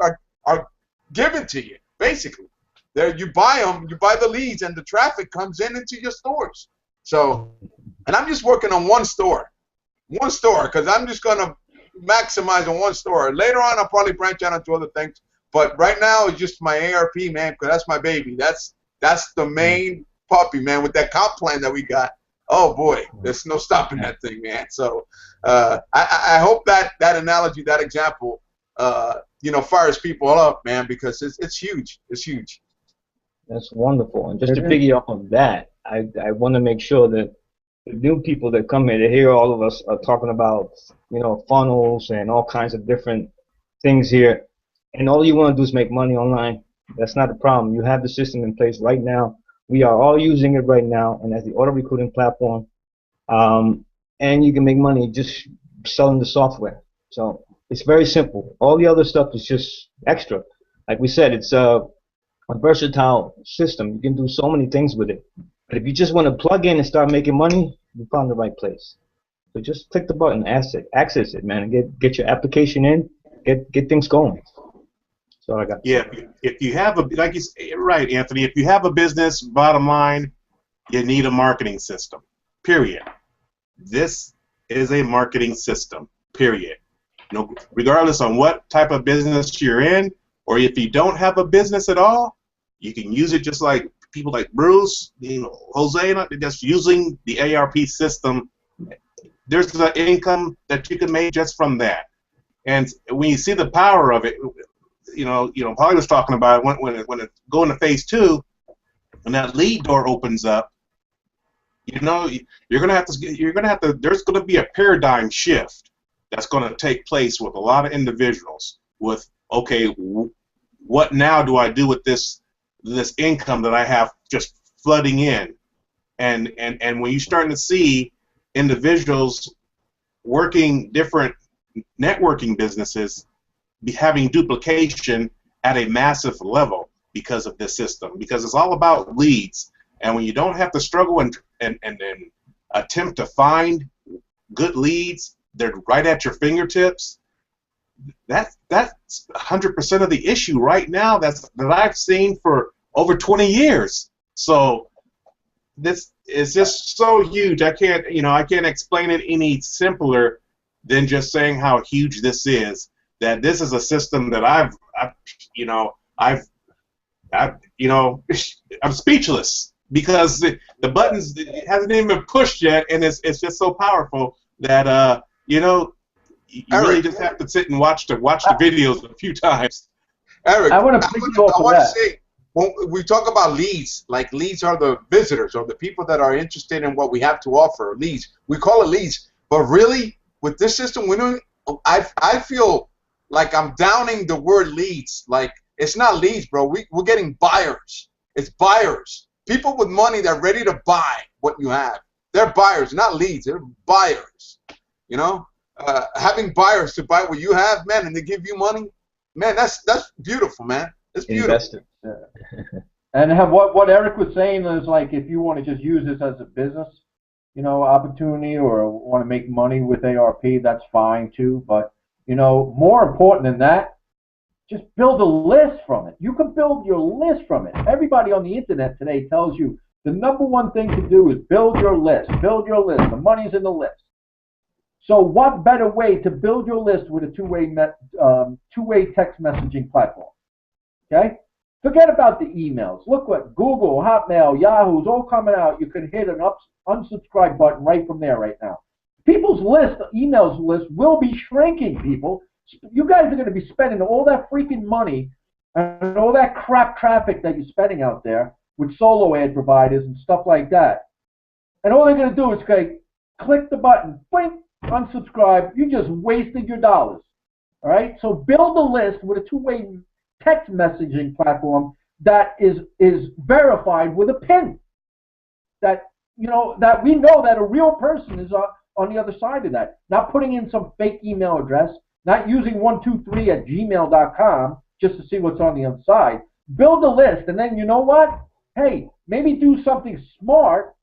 are given to you, basically. You buy them, you buy the leads, and the traffic comes into your stores. So, and I'm just working on one store, because I'm just going to maximize on one store. Later on, I'll probably branch out into other things, but right now it's just my ARP, man, because that's my baby. That's the main puppy, man, with that comp plan that we got. Oh boy, there's no stopping that thing, man. So I hope that analogy, that example, you know, fires people up, man, because it's huge. It's huge. That's wonderful. And just to piggy up on that, I want to make sure that the new people that come in, they hear all of us are talking about, you know, funnels and all kinds of different things here, and all you want to do is make money online. That's not the problem. You have the system in place right now. We are all using it right now, and as the auto recruiting platform, and you can make money just selling the software. So it's very simple. All the other stuff is just extra. Like we said, it's a versatile system. You can do so many things with it. But if you just want to plug in and start making money, you found the right place. So just click the button, access it, man, and get your application in, get things going. That's all I got. Yeah, if you have a, like you say, right, Anthony, if you have a business, bottom line, you need a marketing system, period. This is a marketing system, period. No, regardless on what type of business you're in, or if you don't have a business at all, you can use it just like people like Bruce, Jose, just using the ARP system. There's the income that you can make just from that. And when you see the power of it, Polly was talking about when it go into phase 2, when that lead door opens up, you're gonna have to. There's gonna be a paradigm shift that's gonna take place with a lot of individuals. With okay, what now do I do with this income that I have just flooding in? And when you're starting to see individuals working different networking businesses having duplication at a massive level because of this system, because it's all about leads. And when you don't have to struggle and attempt to find good leads, they're right at your fingertips. That's 100% of the issue right now that I've seen for over 20 years. So this is just so huge. I can't explain it any simpler than just saying how huge this is. That this is a system that I'm speechless because the buttons it hasn't even been pushed yet, and it's just so powerful that you really just have to sit and watch the videos a few times. Eric, I want to say, when we talk about leads, like leads are the visitors or the people that are interested in what we have to offer. Leads, we call it leads, but really with this system, I feel like I'm downing the word leads. Like it's not leads, bro. We're getting buyers. It's buyers. People with money that are ready to buy what you have. They're buyers, not leads. They're buyers. Having buyers to buy what you have, man, and they give you money, man, that's beautiful, man. It's beautiful. Investor. Yeah. And what Eric was saying is like if you want to just use this as a business, opportunity or want to make money with ARP, that's fine too. But more important than that, just build a list from it. You can build your list from it. Everybody on the internet today tells you the number one thing to do is build your list. Build your list. The money's in the list. So what better way to build your list with a two-way text messaging platform? Okay? Forget about the emails. Look what Google, Hotmail, Yahoo's all coming out. You can hit an unsubscribe button right from there right now. People's list, emails list, will be shrinking, people. You guys are going to be spending all that freaking money and all that crap traffic that you're spending out there with solo ad providers and stuff like that. And all they're going to do is click the button, blink, unsubscribe. You just wasted your dollars. All right? So build a list with a two-way text messaging platform that is verified with a PIN. That that we know that a real person is on the other side of that. Not putting in some fake email address, not using 123@gmail.com just to see what's on the other side. Build a list, and then you know what? Hey, maybe do something smart.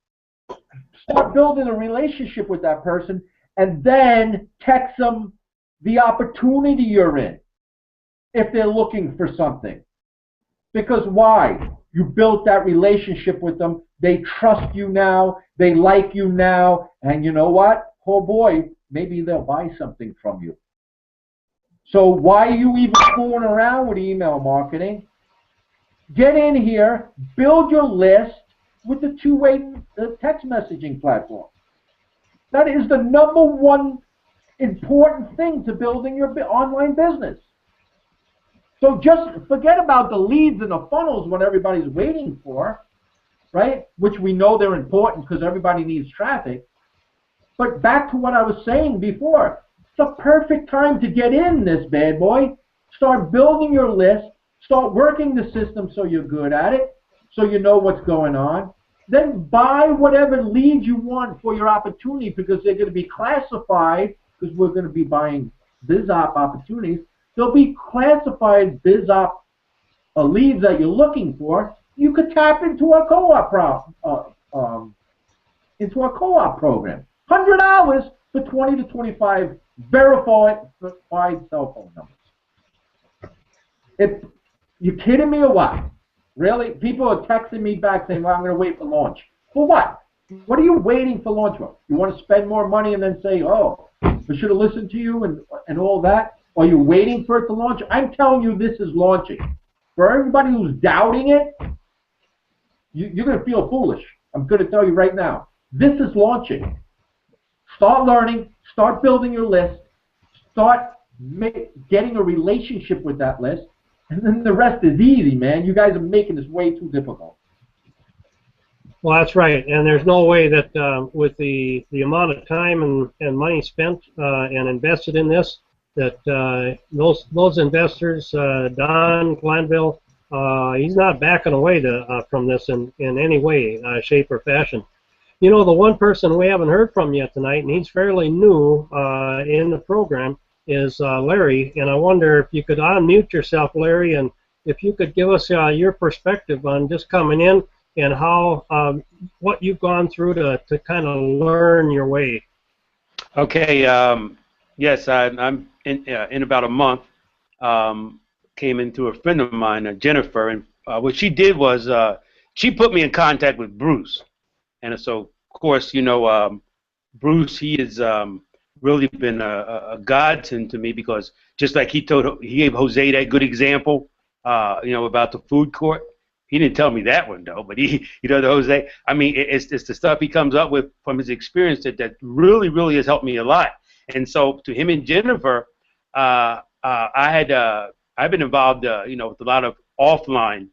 Start building a relationship with that person, and then text them the opportunity you're in if they're looking for something. Because why? You built that relationship with them. They trust you now. They like you now. And you know what? Oh boy, maybe they'll buy something from you. So why are you even fooling around with email marketing? Get in here, build your list with the two-way text messaging platform. That is the number one important thing to building your online business. So just forget about the leads and the funnels, what everybody's waiting for, right? Which we know they're important because everybody needs traffic. But back to what I was saying before, it's the perfect time to get in this bad boy. Start building your list. Start working the system so you're good at it, so you know what's going on. Then buy whatever leads you want for your opportunity because they're going to be classified, because we're going to be buying BizOp opportunities. They'll be classified BizOp leads that you're looking for. You could tap into a co-op program. 100 hours for 20 to 25 verified cell phone numbers. You kidding me or what? Really? People are texting me back saying, well, I'm going to wait for launch. For what? What are you waiting for launch for? You want to spend more money and then say, oh, I should have listened to you and all that? Are you waiting for it to launch? I'm telling you this is launching. For everybody who's doubting it, you're going to feel foolish. I'm going to tell you right now. This is launching. Start learning. Start building your list. Start getting a relationship with that list. And then the rest is easy, man. You guys are making this way too difficult. Well, that's right. And there's no way that with the amount of time and money spent and invested in this, that those investors, Don Glanville, he's not backing away from this in any way, shape, or fashion. You know, the one person we haven't heard from yet tonight, and he's fairly new in the program, is Larry. And I wonder if you could unmute yourself, Larry, and if you could give us your perspective on just coming in and how what you've gone through to kind of learn your way. Okay. Yes, I'm in about a month. Came into a friend of mine, Jennifer, and what she did was she put me in contact with Bruce. And so, of course, you know, Bruce, he has really been a godsend to me, because just like he gave Jose that good example, you know, about the food court. He didn't tell me that one though, but you know, the Jose. I mean, it's the stuff he comes up with from his experience that really has helped me a lot. And so, to him and Jennifer, I've been involved, you know, with a lot of offline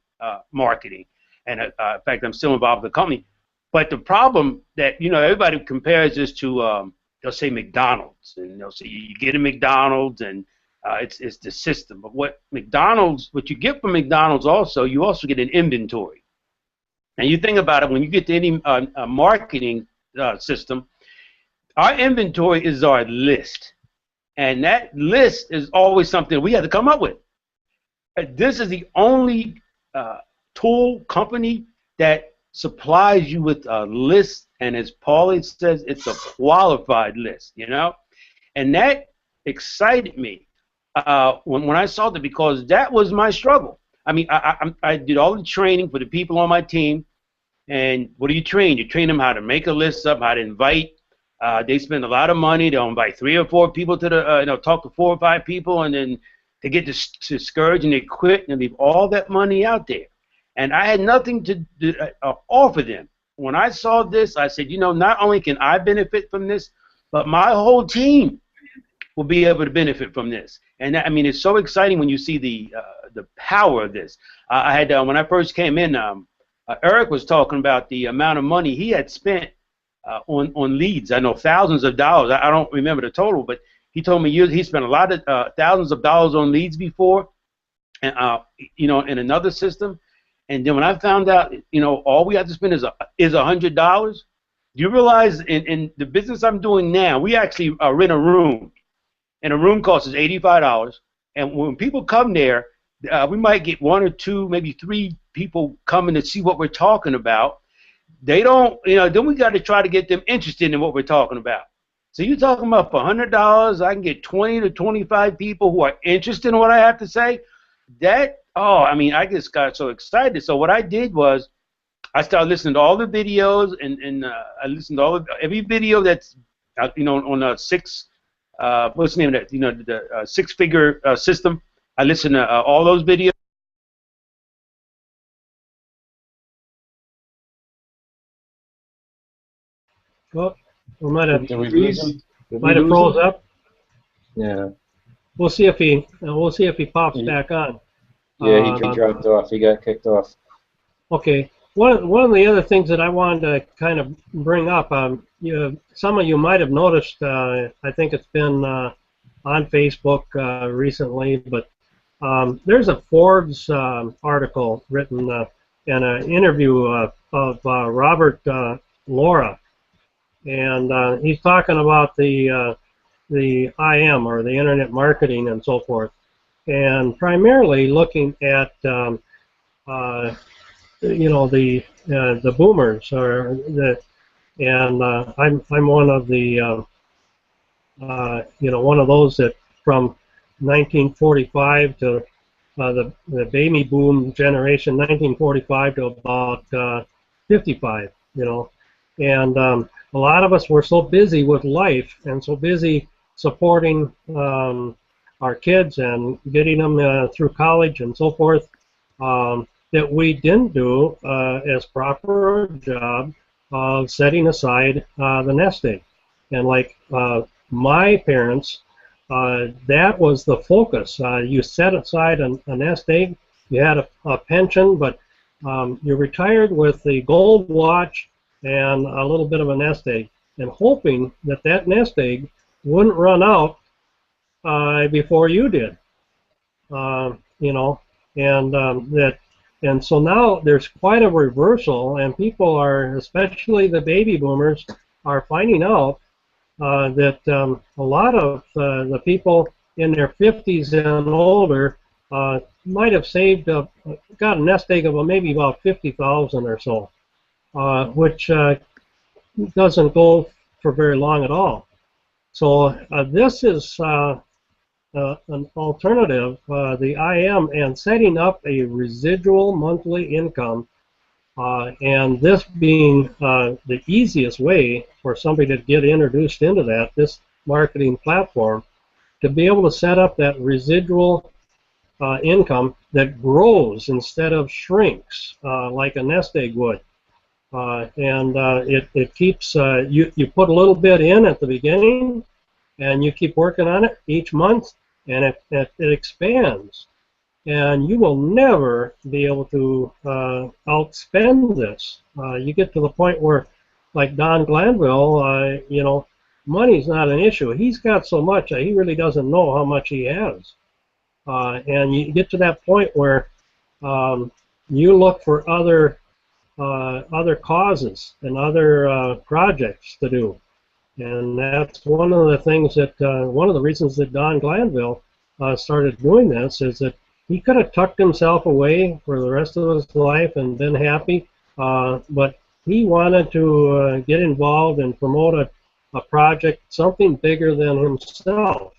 marketing, and in fact, I'm still involved with the company. But the problem that, you know, everybody compares this to, they'll say McDonald's, and they'll say you get a McDonald's, and it's the system. But what you get from McDonald's also, you also get an inventory. And you think about it, when you get to any marketing system, our inventory is our list. And that list is always something we have to come up with. This is the only tool company that supplies you with a list, and as Paulie says, it's a qualified list, you know? And that excited me when I saw that, because that was my struggle. I mean, I did all the training for the people on my team, and what do you train? You train them how to make a list up, how to invite. They spend a lot of money. They'll invite 3 or 4 people to the, you know, talk to 4 or 5 people, and then they get discouraged and they quit and leave all that money out there. And I had nothing to offer them. When I saw this, I said, you know, not only can I benefit from this, but my whole team will be able to benefit from this. And I mean, it's so exciting when you see the power of this. I had when I first came in, Eric was talking about the amount of money he had spent on leads. I know thousands of dollars. I don't remember the total, but he told me he spent a lot of thousands of dollars on leads before, and you know, in another system. And then when I found out, you know, all we have to spend is $100. You realize in the business I'm doing now, we actually rent a room, and a room costs us $85. And when people come there, we might get 1 or 2, maybe 3 people coming to see what we're talking about. They don't, you know, then we got to try to get them interested in what we're talking about. So you're talking about for $100, I can get 20 to 25 people who are interested in what I have to say. That, oh, I mean, I just got so excited. So what I did was I started listening to all the videos, and I listened to every video that's, you know, on a what's the name of that, you know, the 6-figure system. I listened to all those videos. Well, we might have Might froze up. Yeah. We'll see if he pops back on. Yeah, he dropped off. He got kicked off. Okay. One of the other things that I wanted to kind of bring up, you know, some of you might have noticed. I think it's been on Facebook recently, but there's a Forbes article written and an interview of Robert Laura, and he's talking about the IM, or the internet marketing and so forth, and primarily looking at you know, the boomers, or and I'm one of the you know, one of those that from 1945 to the baby boom generation, 1945 to about 55. you know. And a lot of us were so busy with life and so busy supporting our kids and getting them through college and so forth that we didn't do as proper a job of setting aside the nest egg. And like my parents, that was the focus. You set aside a nest egg, you had a pension, but you retired with the gold watch and a little bit of a nest egg, and hoping that that nest egg wouldn't run out before you did. You know, and so now there's quite a reversal, and people are, especially the baby boomers, are finding out that a lot of the people in their 50s and older might have saved got a nest egg of maybe about 50,000 or so, which doesn't go for very long at all. So this is an alternative, the IM, and setting up a residual monthly income, and this being the easiest way for somebody to get introduced into that, this marketing platform, to be able to set up that residual income that grows instead of shrinks like a nest egg would. And it keeps, you put a little bit in at the beginning, and you keep working on it each month, and it expands. And you will never be able to outspend this. You get to the point where, like Don Glanville, you know, money's not an issue. He's got so much that he really doesn't know how much he has. And you get to that point where you look for other causes and other projects to do. And that's one of the things that, one of the reasons that Don Glanville started doing this is that he could have tucked himself away for the rest of his life and been happy, but he wanted to get involved and promote a project, something bigger than himself.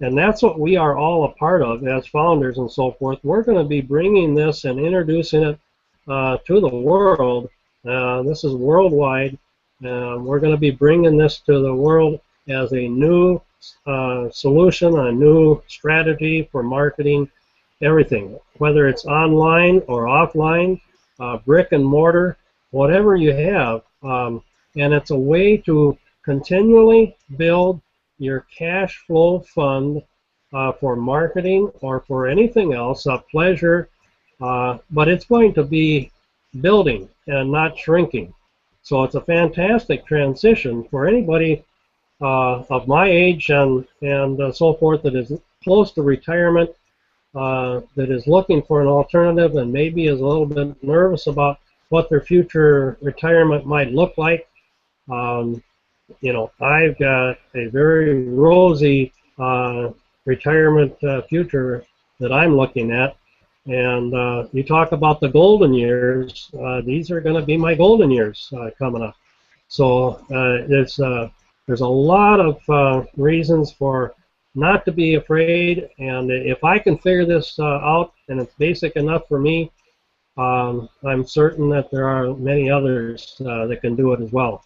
And that's what we are all a part of as founders and so forth. We're going to be bringing this and introducing it to the world. This is worldwide. We're going to be bringing this to the world as a new solution, a new strategy for marketing everything, whether it's online or offline, brick and mortar, whatever you have. And it's a way to continually build your cash flow fund for marketing or for anything else, a pleasure, but it's going to be building and not shrinking. So it's a fantastic transition for anybody of my age and so forth that is close to retirement, that is looking for an alternative and maybe is a little bit nervous about what their future retirement might look like. You know, I've got a very rosy retirement future that I'm looking at. And you talk about the golden years. These are going to be my golden years coming up. So there's a lot of reasons for not to be afraid. And if I can figure this out and it's basic enough for me, I'm certain that there are many others that can do it as well.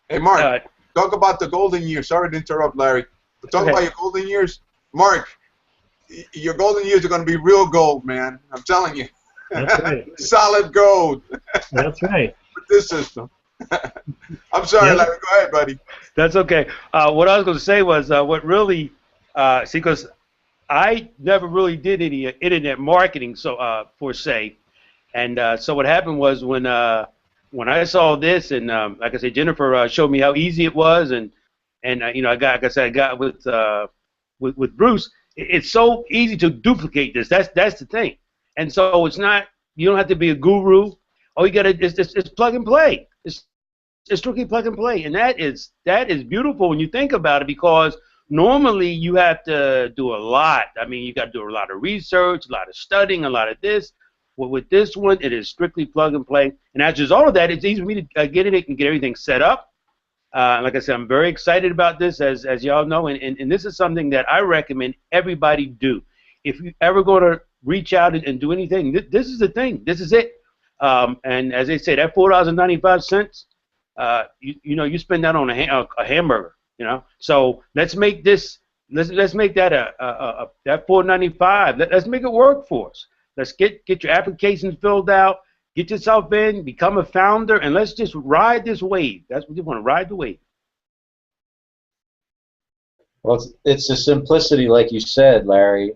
Hey, Mark, talk about the golden years. Sorry to interrupt, Larry. But talk about your golden years. Mark, your golden years are going to be real gold, man. I'm telling you. That's right. Solid gold. That's right. With this system. I'm sorry, Larry. Go ahead, buddy. That's okay. What I was going to say was what really, see, because I never really did any internet marketing, so per se, and so what happened was when I saw this, and like I said, Jennifer showed me how easy it was, and you know, I got with Bruce. It's so easy to duplicate this. That's the thing, and so it's not. You don't have to be a guru. All you gotta it's plug and play. It's strictly plug and play, and that is beautiful when you think about it, because normally you have to do a lot. I mean, you got to do a lot of research, a lot of studying, a lot of this. Well, with this one, it is strictly plug and play, and as a result of that, it's easy for me to get in it and get everything set up. Like I said, I'm very excited about this, as y'all know, and this is something that I recommend everybody do. If you ever going to reach out and do anything, this is the thing. This is it. And as they say, that $4.95, you spend that on a hamburger. So let's make this. Let's make that that $4.95. Let's make it work for us. Let's get your applications filled out. Get yourself in, become a founder, and let's just ride this wave. That's what you want to ride the wave. Well, it's the simplicity, like you said, Larry.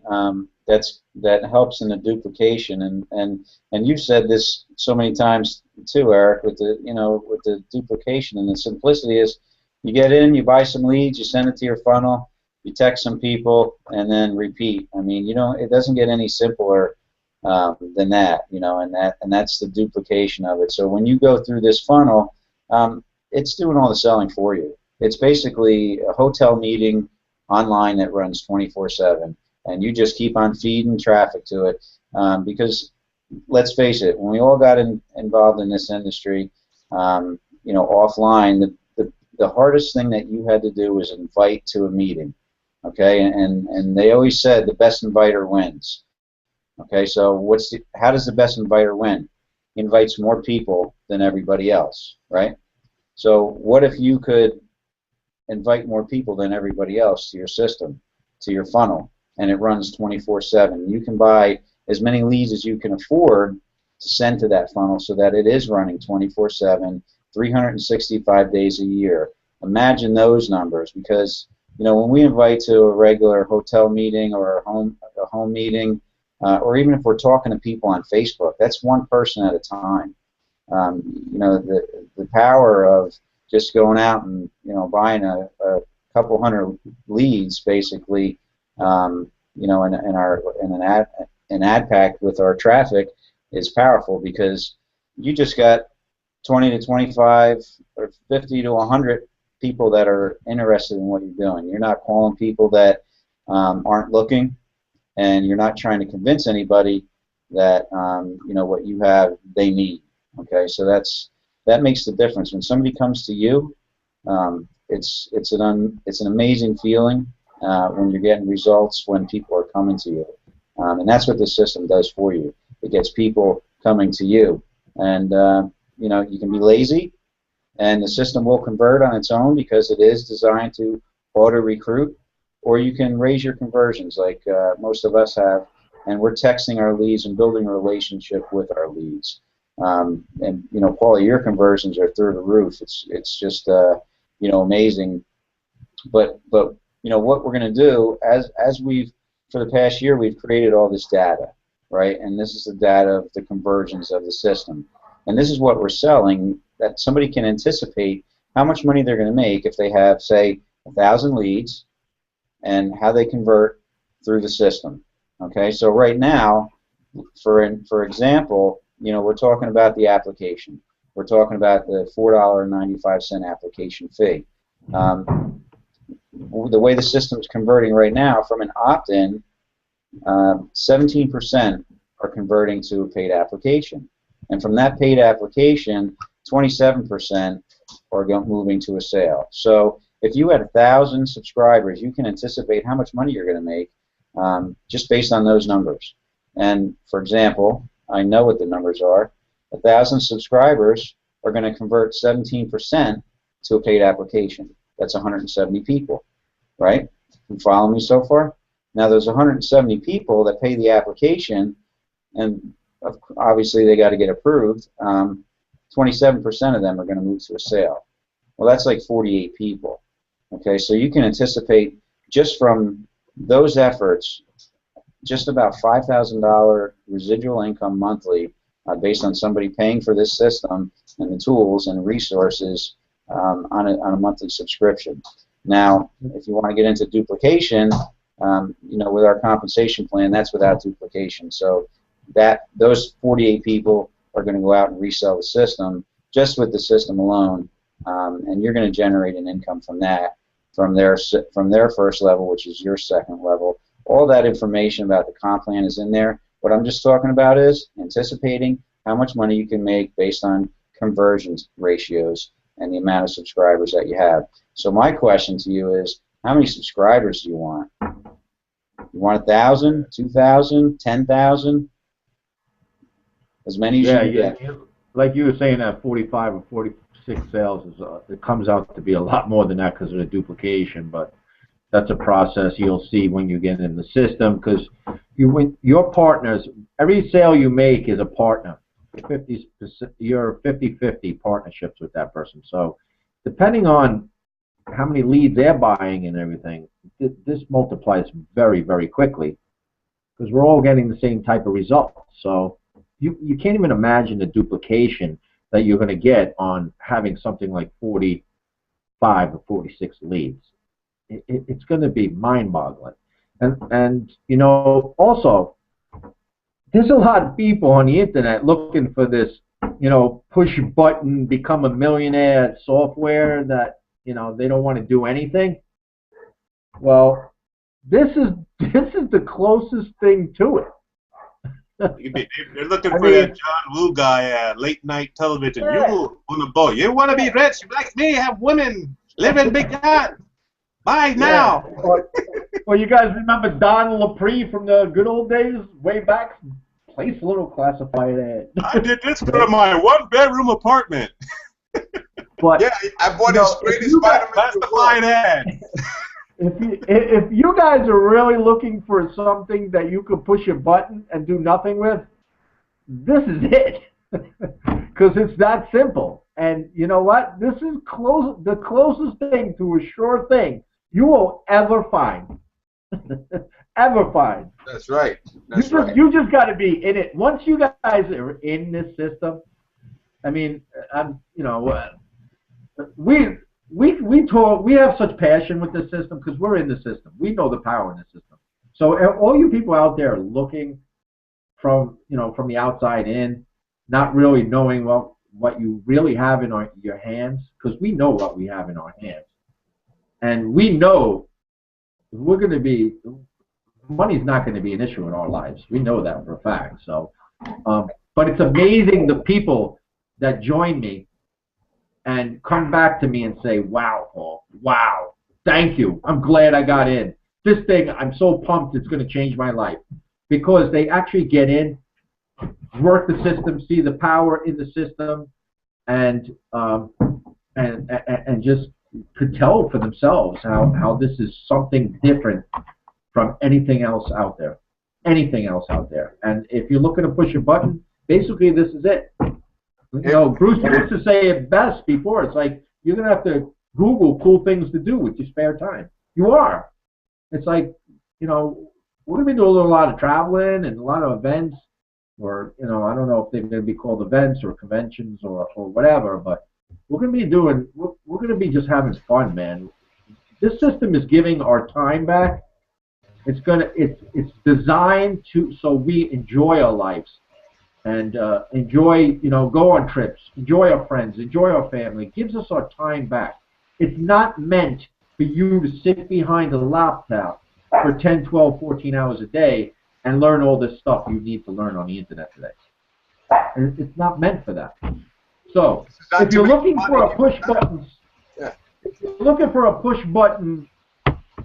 That helps in the duplication, and you've said this so many times too, Eric, with the duplication. And the simplicity is, you get in, you buy some leads, you send it to your funnel, you text some people, and then repeat. I mean, it doesn't get any simpler than that, and that's the duplication of it. So when you go through this funnel, it's doing all the selling for you. It's basically a hotel meeting online that runs 24/7, and you just keep on feeding traffic to it. Because let's face it, when we all got involved in this industry, offline, the hardest thing that you had to do was invite to a meeting. Okay, and they always said the best inviter wins. Okay, so how does the best inviter win? He invites more people than everybody else, right? So what if you could invite more people than everybody else to your system, to your funnel, and it runs 24/7? You can buy as many leads as you can afford to send to that funnel so that it is running 24/7, 365 days a year. Imagine those numbers, because when we invite to a regular hotel meeting or a home meeting, or even if we're talking to people on Facebook, that's one person at a time. The power of just going out and buying a couple hundred leads, basically, in an ad pack with our traffic, is powerful, because you just got 20 to 25 or 50 to 100 people that are interested in what you're doing. You're not calling people that aren't looking, and you're not trying to convince anybody that what you have they need. Okay, so that makes the difference. When somebody comes to you, it's an amazing feeling when you're getting results when people are coming to you, and that's what this system does for you. It gets people coming to you, and you can be lazy, and the system will convert on its own because it is designed to auto recruit. Or you can raise your conversions like most of us have, and we're texting our leads and building a relationship with our leads. And Paul, your conversions are through the roof. It's just amazing. But what we're going to do, as we've for the past year, we've created all this data, right? And this is the data of the conversions of the system. And this is what we're selling, that somebody can anticipate how much money they're going to make if they have, say, 1,000 leads, and how they convert through the system. Okay, so right now, for example, we're talking about the application. We're talking about the $4.95 application fee. The way the system is converting right now, from an opt-in, 17% are converting to a paid application, and from that paid application, 27% are moving to a sale. So if you had 1,000 subscribers, you can anticipate how much money you're going to make just based on those numbers. And for example, I know what the numbers are. 1,000 subscribers are going to convert 17% to a paid application. That's 170 people, right? You follow me so far? Now, those 170 people that pay the application, and obviously they got to get approved, 27% of them are going to move to a sale. Well, that's like 48 people. Okay, so you can anticipate just from those efforts, just about $5,000 residual income monthly based on somebody paying for this system and the tools and resources on a monthly subscription. Now, if you want to get into duplication, with our compensation plan, that's without duplication. So those 48 people are going to go out and resell the system just with the system alone, and you're going to generate an income from that, from their first level, which is your second level. All that information about the comp plan is in there. What I'm just talking about is anticipating how much money you can make based on conversion ratios and the amount of subscribers that you have. So my question to you is, how many subscribers do you want? You want 1,000, 2,000, 10,000? as many as Yeah, you can get. like you were saying, that 45 or 46 sales is it comes out to be a lot more than that because of the duplication. But that's a process you'll see when you get in the system, because your partners, every sale you make is a partner. 50%, you're 50-50 partnerships with that person. So depending on how many leads they're buying and everything, this multiplies very, very quickly because we're all getting the same type of results. So you can't even imagine the duplication that you're going to get on having something like 45 or 46 leads. It's going to be mind-boggling. And you know, also, there's a lot of people on the internet looking for this, you know, push button, become a millionaire software that, you know, they don't want to do anything. Well, this is the closest thing to it. They're looking for that John Woo guy, late night television. Yeah. You want to boy? You want to be rich like me? Have women, live in big yacht. Buy now. Well, you guys remember Don Lapre from the good old days, way back? Place a little classified ad. I did this for my one-bedroom apartment. But yeah, I bought his greatest vitamin. Classified ad. If you guys are really looking for something that you could push a button and do nothing with, this is it. Because it's that simple. And you know what? This is the closest thing to a sure thing you will ever find. Ever find. That's right. You just got to be in it. Once you guys are in this system, I mean, we have such passion with this system because we're in the system. We know the power in the system. So all you people out there looking from the outside in, not really knowing what you really have in your hands, because we know what we have in our hands, and we know we're going to be. Money's not going to be an issue in our lives. We know that for a fact. So, but it's amazing the people that join me and come back to me and say, "Wow, Paul, wow, thank you. I'm glad I got in. This thing, I'm so pumped. It's going to change my life," because they actually get in, work the system, see the power in the system, and just could tell for themselves how this is something different from anything else out there. Anything else out there. And if you're looking to push a button, basically this is it. You know, Bruce used to say it best before. It's like you're going to have to Google cool things to do with your spare time. You are. It's like, you know, we're going to be doing a lot of traveling and a lot of events, or, you know, I don't know if they're going to be called events or conventions or whatever, but we're going to be just having fun, man. This system is giving our time back. It's designed so we enjoy our lives and enjoy, you know, go on trips, enjoy our friends, enjoy our family. It gives us our time back. It's not meant for you to sit behind a laptop for 10, 12, 14 hours a day and learn all this stuff you need to learn on the internet today. It's not meant for that. So if you're looking for a push button, if you're looking for a push button,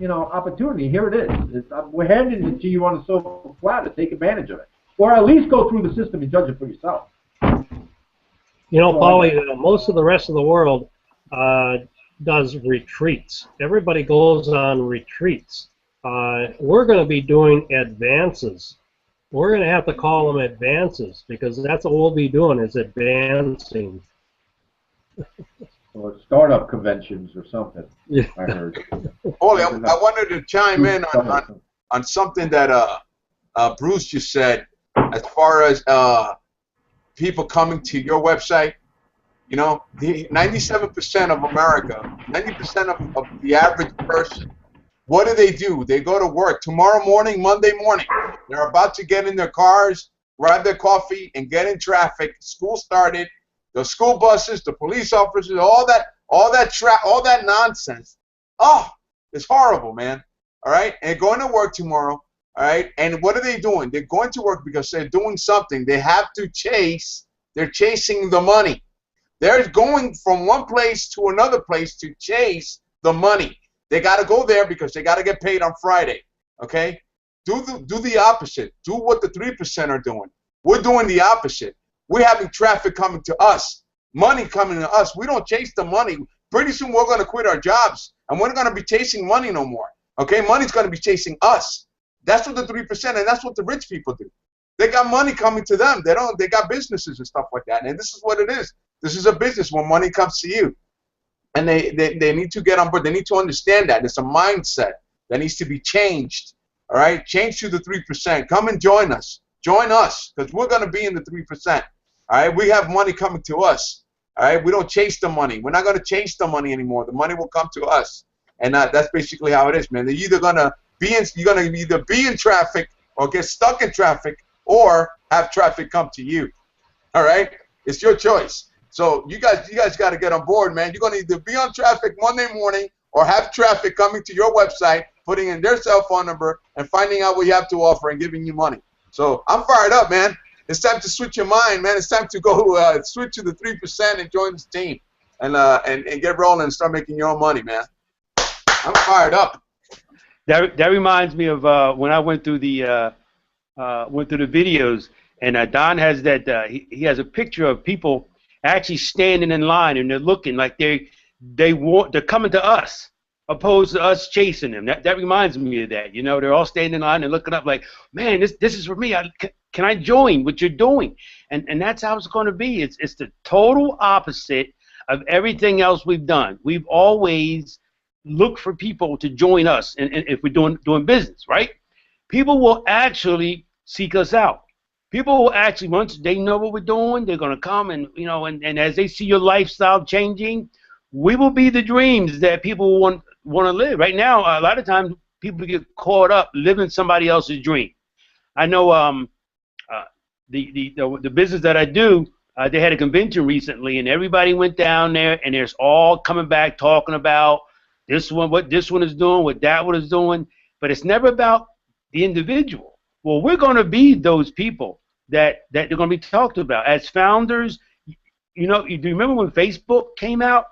you know, opportunity, here it is. We're handing it to you on a silver platter. Take advantage of it, or at least go through the system and judge it for yourself. You know, Paulie, most of the rest of the world does retreats. Everybody goes on retreats. We're going to be doing advances. We're going to have to call them advances because that's what we'll be doing is advancing. Or startup conventions or something. Yeah. I heard. Paulie, I wanted to chime in on something that Bruce just said as far as people coming to your website. You know, 97% of America, 90% of the average person, what do? They go to work tomorrow morning, Monday morning. They're about to get in their cars, grab their coffee, and get in traffic. School started. The school buses, the police officers, all that nonsense. Oh, it's horrible, man. All right, and going to work tomorrow. All right, and what are they doing? They're going to work because they're doing something. They have to chase. They're chasing the money. They're going from one place to another place to chase the money. They got to go there because they got to get paid on Friday. Okay, do the opposite. Do what the 3% are doing. We're doing the opposite. We're having traffic coming to us, money coming to us. We don't chase the money. Pretty soon we're going to quit our jobs, and we're not going to be chasing money no more. Okay, money's going to be chasing us. That's what the 3%, and that's what the rich people do. They got money coming to them. They got businesses and stuff like that. And this is what it is. This is a business when money comes to you. And they need to get on board. They need to understand that. It's a mindset that needs to be changed. All right? Change to the 3%. Come and join us. Join us, because we're going to be in the 3%. All right? We have money coming to us. All right? We don't chase the money. We're not going to chase the money anymore. The money will come to us. And that's basically how it is, man. You're going to either be in traffic or get stuck in traffic, or have traffic come to you. All right? It's your choice. So you guys got to get on board, man. You're going to either be on traffic Monday morning or have traffic coming to your website, putting in their cell phone number and finding out what you have to offer and giving you money. So I'm fired up, man. It's time to switch your mind, man. It's time to go switch to the 3% and join this team and get rolling and start making your own money, man. I'm fired up. That reminds me of when I went through the videos, and Don has that. He has a picture of people actually standing in line, and they're looking like they're coming to us, opposed to us chasing them. That reminds me of that. You know, they're all standing in line and looking up like, man, this is for me. Can I join what you're doing? And that's how it's going to be. It's the total opposite of everything else we've done. We've always looked for people to join us, and if we're doing business, right? People will actually seek us out. People will actually, once they know what we're doing, they're going to come and, you know, and as they see your lifestyle changing, we will be the dreams that people want to live. Right now, a lot of times people get caught up living somebody else's dream. I know the business that I do, they had a convention recently, and everybody went down there, and there's all coming back talking about what this one is doing, what that one is doing, but it's never about the individual. Well, we're going to be those people that they're going to be talked about. As founders, you know, do you remember when Facebook came out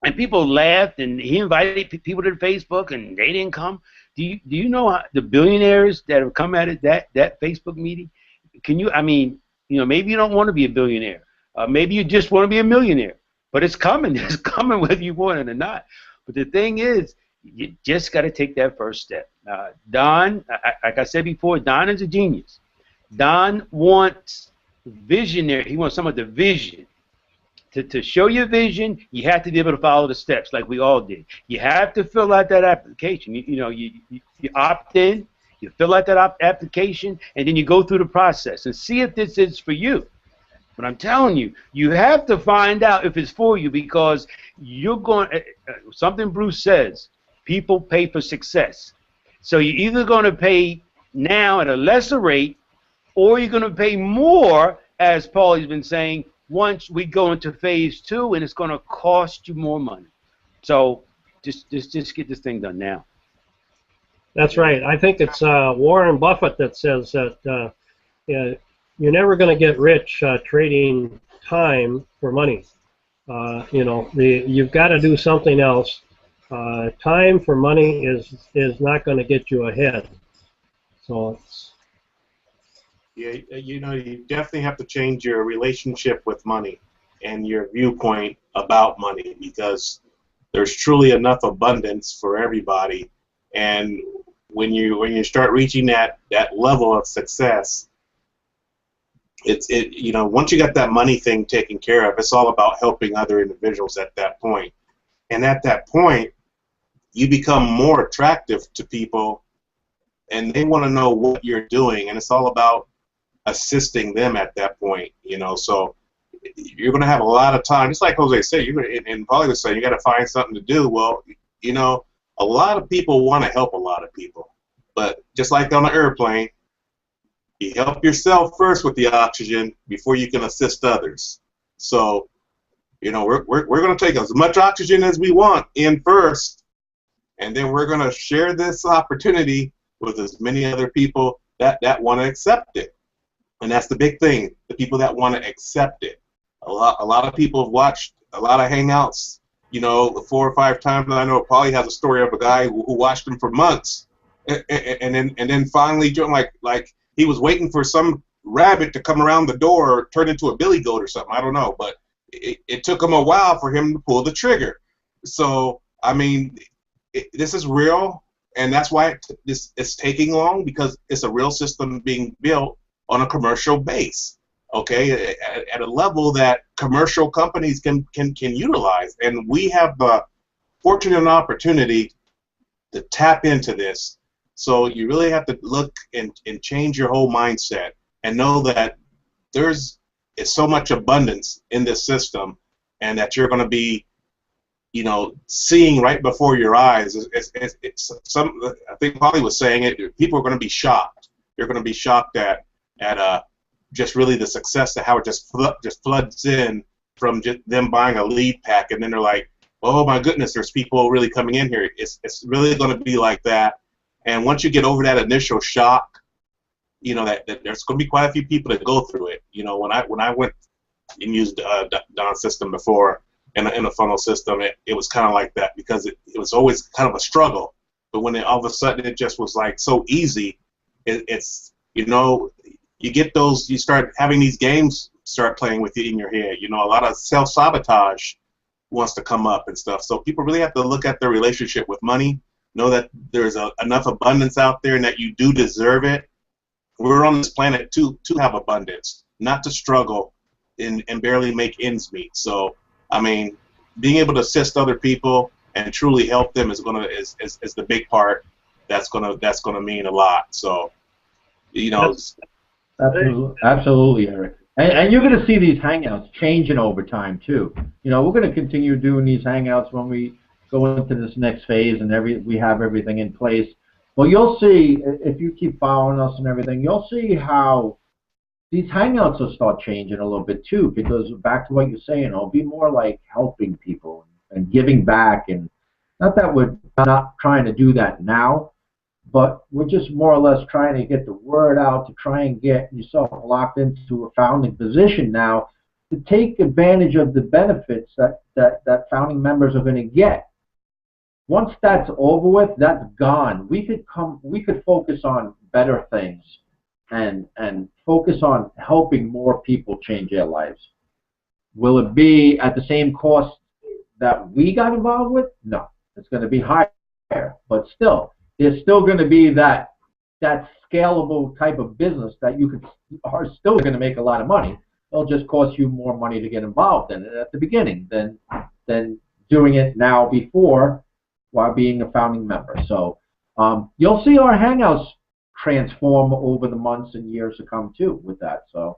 and people laughed and he invited people to Facebook and they didn't come? Do you know the billionaires that have come at it, that Facebook meeting? Can you, I mean, you know, maybe you don't want to be a billionaire. Maybe you just want to be a millionaire. But it's coming. It's coming whether you want it or not. But the thing is, you just got to take that first step. Don, like I said before, Don is a genius. Don wants visionary. He wants some of the vision. To show your vision, you have to be able to follow the steps like we all did. You have to fill out that application. You opt in, you fill out that application, and then you go through the process and see if this is for you. But I'm telling you, you have to find out if it's for you, because you're going. Something Bruce says: people pay for success. So you're either going to pay now at a lesser rate, or you're going to pay more, as Paulie's been saying, once we go into phase 2, and it's going to cost you more money. So just get this thing done now. That's right. I think it's Warren Buffett that says that you're never going to get rich trading time for money. You know, you've got to do something else. Time for money is not going to get you ahead. So yeah, you know, you definitely have to change your relationship with money and your viewpoint about money, because there's truly enough abundance for everybody. And when you start reaching that level of success, you know, once you got that money thing taken care of, it's all about helping other individuals at that point. And at that point, you become more attractive to people, and they want to know what you're doing, and it's all about assisting them at that point, you know. So you're going to have a lot of time, just like Jose said, and Paulie was saying, you got to find something to do. Well, you know, a lot of people want to help a lot of people, but just like on an airplane, you help yourself first with the oxygen before you can assist others. So, you know, we're going to take as much oxygen as we want in first, and then we're going to share this opportunity with as many other people that want to accept it. And that's the big thing, the people that want to accept it. A lot of people have watched a lot of Hangouts, you know, 4 or 5 times. I know Paulie has a story of a guy who watched them for months, and then finally joined, like he was waiting for some rabbit to come around the door or turn into a billy goat or something. I don't know, but it took him a while for him to pull the trigger. So I mean, this is real, and that's why it's taking long, because it's a real system being built on a commercial base. Okay, at a level that commercial companies can utilize, and we have the fortunate opportunity to tap into this. So you really have to look and change your whole mindset and know that there's so much abundance in this system, and that you're going to be, you know, seeing right before your eyes. I think Holly was saying it. People are going to be shocked. They're going to be shocked at just really the success of how it just floods in from just them buying a lead pack, and then they're like, oh my goodness, there's people really coming in here. It's really going to be like that. And once you get over that initial shock, you know that there's going to be quite a few people that go through it. You know, when I went and used Don's system before in a funnel system, it was kind of like that, because it was always kind of a struggle. But when all of a sudden it just was like so easy, it's, you know, you get those, you start having these games start playing with you in your head. You know, a lot of self-sabotage wants to come up and stuff. So people really have to look at their relationship with money, know that there's enough abundance out there and that you do deserve it. We're on this planet to have abundance, not to struggle and barely make ends meet. So, I mean, being able to assist other people and truly help them is the big part. That's gonna mean a lot. So, you know. Absolutely, Eric. And you're going to see these Hangouts changing over time, too. You know, we're going to continue doing these Hangouts when we go into this next phase and we have everything in place. Well, you'll see, if you keep following us and everything, you'll see how these Hangouts will start changing a little bit, too, because back to what you're saying, it'll be more like helping people and giving back. And not that we're not trying to do that now, but we're just more or less trying to get the word out to try and get yourself locked into a founding position now to take advantage of the benefits that founding members are going to get. Once that's over with, that's gone. We could focus on better things and focus on helping more people change their lives. Will it be at the same cost that we got involved with? No, it's going to be higher, but still. There's still going to be that scalable type of business that are still going to make a lot of money. It'll just cost you more money to get involved in it at the beginning than doing it now before while being a founding member. So you'll see our Hangouts transform over the months and years to come too with that. So,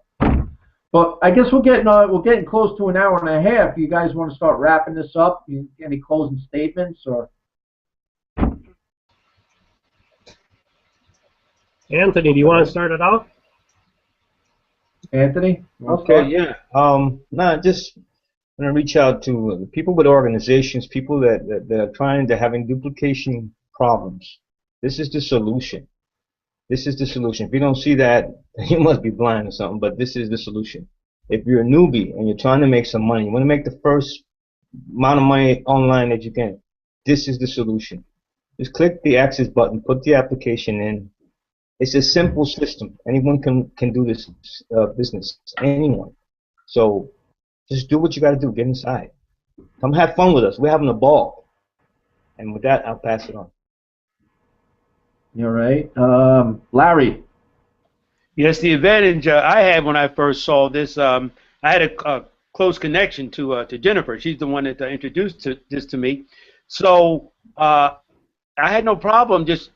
but I guess we're getting close to an hour and a half. You guys want to start wrapping this up? Any closing statements or? Anthony, do you want to start it out? Anthony? Okay, yeah. Just want to reach out to people with organizations, people that are having duplication problems. This is the solution. This is the solution. If you don't see that, you must be blind or something, but this is the solution. If you're a newbie and you're trying to make some money, you want to make the first amount of money online that you can, this is the solution. Just click the access button, put the application in. It's a simple system. Anyone can do this business. Anyone. So just do what you got to do. Get inside. Come have fun with us. We're having a ball. And with that, I'll pass it on. All right. Larry. Yes, the advantage I had when I first saw this, I had a close connection to Jennifer. She's the one that introduced this to me. So I had no problem just,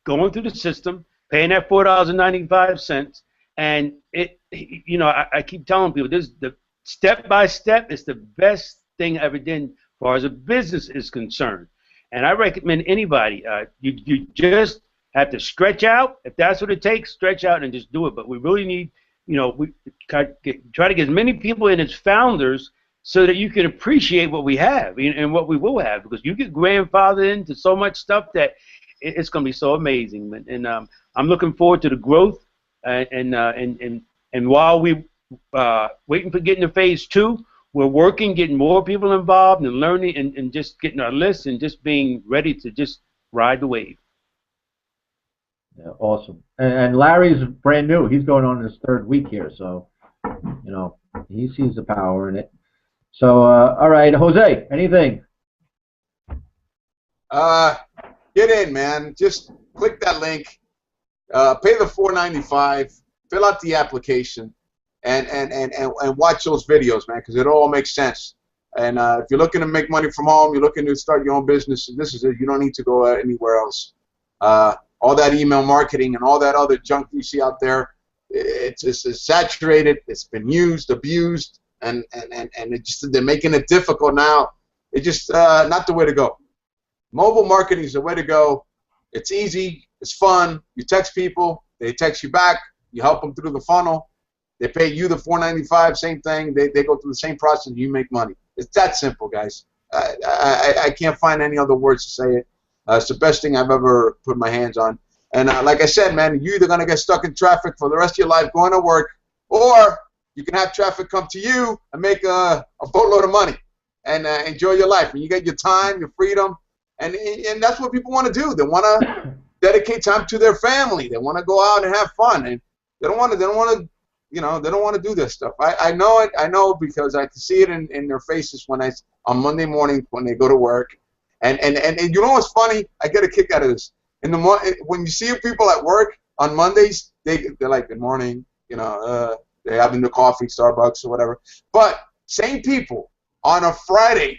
going through the system, paying that $4.95, and I keep telling people this: the step by step is the best thing I ever did as far as a business is concerned. And I recommend anybody. You just have to stretch out. If that's what it takes, stretch out and just do it. But we really need, we try to get as many people in as founders so that you can appreciate what we have and what we will have, because you get grandfathered into so much stuff that it's going to be so amazing. And I'm looking forward to the growth. And while we waiting for getting to phase 2, we're working, getting more people involved and learning and just getting our list and just being ready to just ride the wave. Yeah, awesome. And Larry's brand new. He's going on his 3rd week here, so you know he sees the power in it. So all right, Jose, anything? Get in, man. Just click that link. Pay the $4.95. Fill out the application, and watch those videos, man, because it all makes sense. And if you're looking to make money from home, you're looking to start your own business, this is it. You don't need to go anywhere else. All that email marketing and all that other junk you see out there, it's saturated. It's been used, abused, and they're making it difficult now. It's just not the way to go. Mobile marketing is the way to go. It's easy. It's fun. You text people. They text you back. You help them through the funnel. They pay you the $4.95. Same thing. They go through the same process. You make money. It's that simple, guys. I can't find any other words to say it. It's the best thing I've ever put my hands on. And like I said, man, you're either going to get stuck in traffic for the rest of your life going to work, or you can have traffic come to you and make a boatload of money and enjoy your life. And you get your time, your freedom, and that's what people want to do. They want to dedicate time to their family. They want to go out and have fun, and they don't want to you know, they don't want to do this stuff. I know it. I know because I can see it in their faces on Monday morning when they go to work. And you know what's funny? I get a kick out of this. When you see people at work on Mondays, they're like, good morning, you know, they're having their coffee, Starbucks or whatever. But same people on a Friday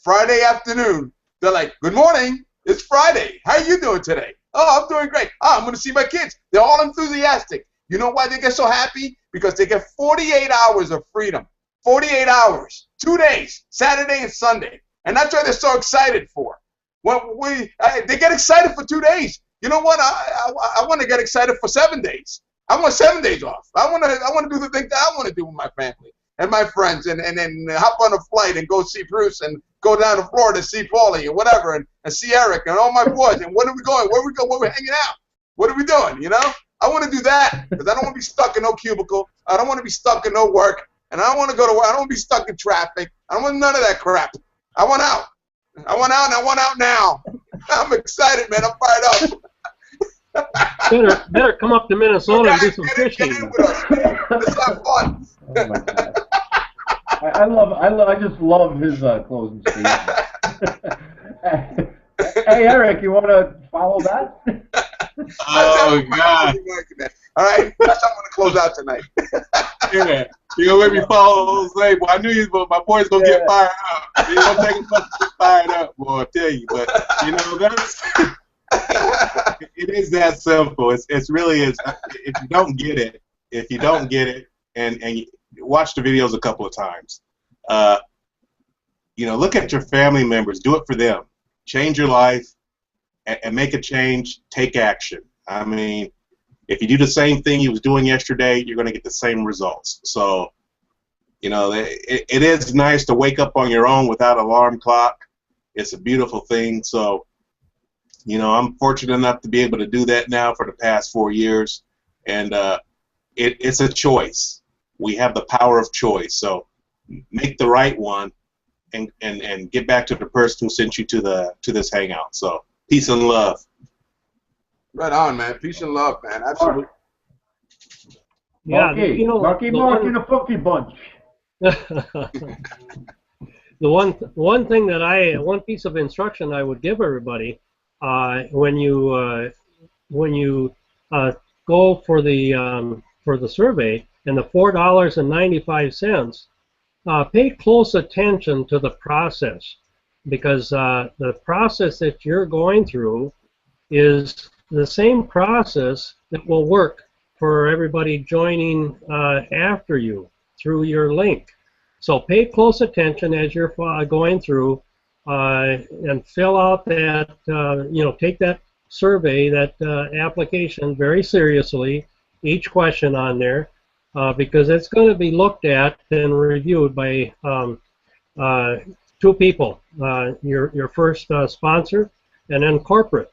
afternoon, they're like, good morning, it's Friday. How you doing today? Oh, I'm doing great. Oh, I'm going to see my kids. They're all enthusiastic. You know why they get so happy? Because they get 48 hours of freedom. 48 hours. 2 days, Saturday and Sunday. And that's why they're so excited for. They get excited for 2 days. You know what? I want to get excited for 7 days. I want 7 days off. I want to do the things that I want to do with my family and my friends, and then hop on a flight and go see Bruce and go down to Florida to see Paulie or whatever, and see Eric and all my boys. And where are we going? Where are we hanging out? What are we doing? You know? I want to do that because I don't want to be stuck in no cubicle. I don't want to be stuck in no work, and I don't want to go to work. I don't want to be stuck in traffic. I don't want none of that crap. I want out. I want out, and I want out now. I'm excited, man. I'm fired up. Better come up to Minnesota and do some fishing. Get in with us, man. Let's have fun. Oh my God. I just love his closing statement. Hey, Eric, you want to follow that? Oh, God. All right, that's how I'm going to close out tonight. Yeah. You're going to make me follow Jose. Boy, I knew you, but my boy's going to get fired up. He don't take much to get fired up, boy, I tell you. But, you know, it is that simple. It really is. If you don't get it, and you watch the videos a couple of times, you know, look at your family members. Do it for them. Change your life and make a change. Take action. I mean, if you do the same thing you was doing yesterday, you're going to get the same results. So, you know, it is nice to wake up on your own without an alarm clock. It's a beautiful thing. So, you know, I'm fortunate enough to be able to do that now for the past 4 years. And it's a choice. We have the power of choice. So make the right one and get back to the person who sent you to this hangout. So peace and love. Right on, man. Peace and love, man. Absolutely. Yeah, Marky, you know, Marky Mark in a funky bunch. The one thing that one piece of instruction I would give everybody when you go for the survey and the $4.95, pay close attention to the process, because the process that you're going through is the same process that will work for everybody joining after you through your link. So pay close attention as you're going through and fill out that, take that survey, that application very seriously, each question on there, because it's going to be looked at and reviewed by two people, your first sponsor and then corporate.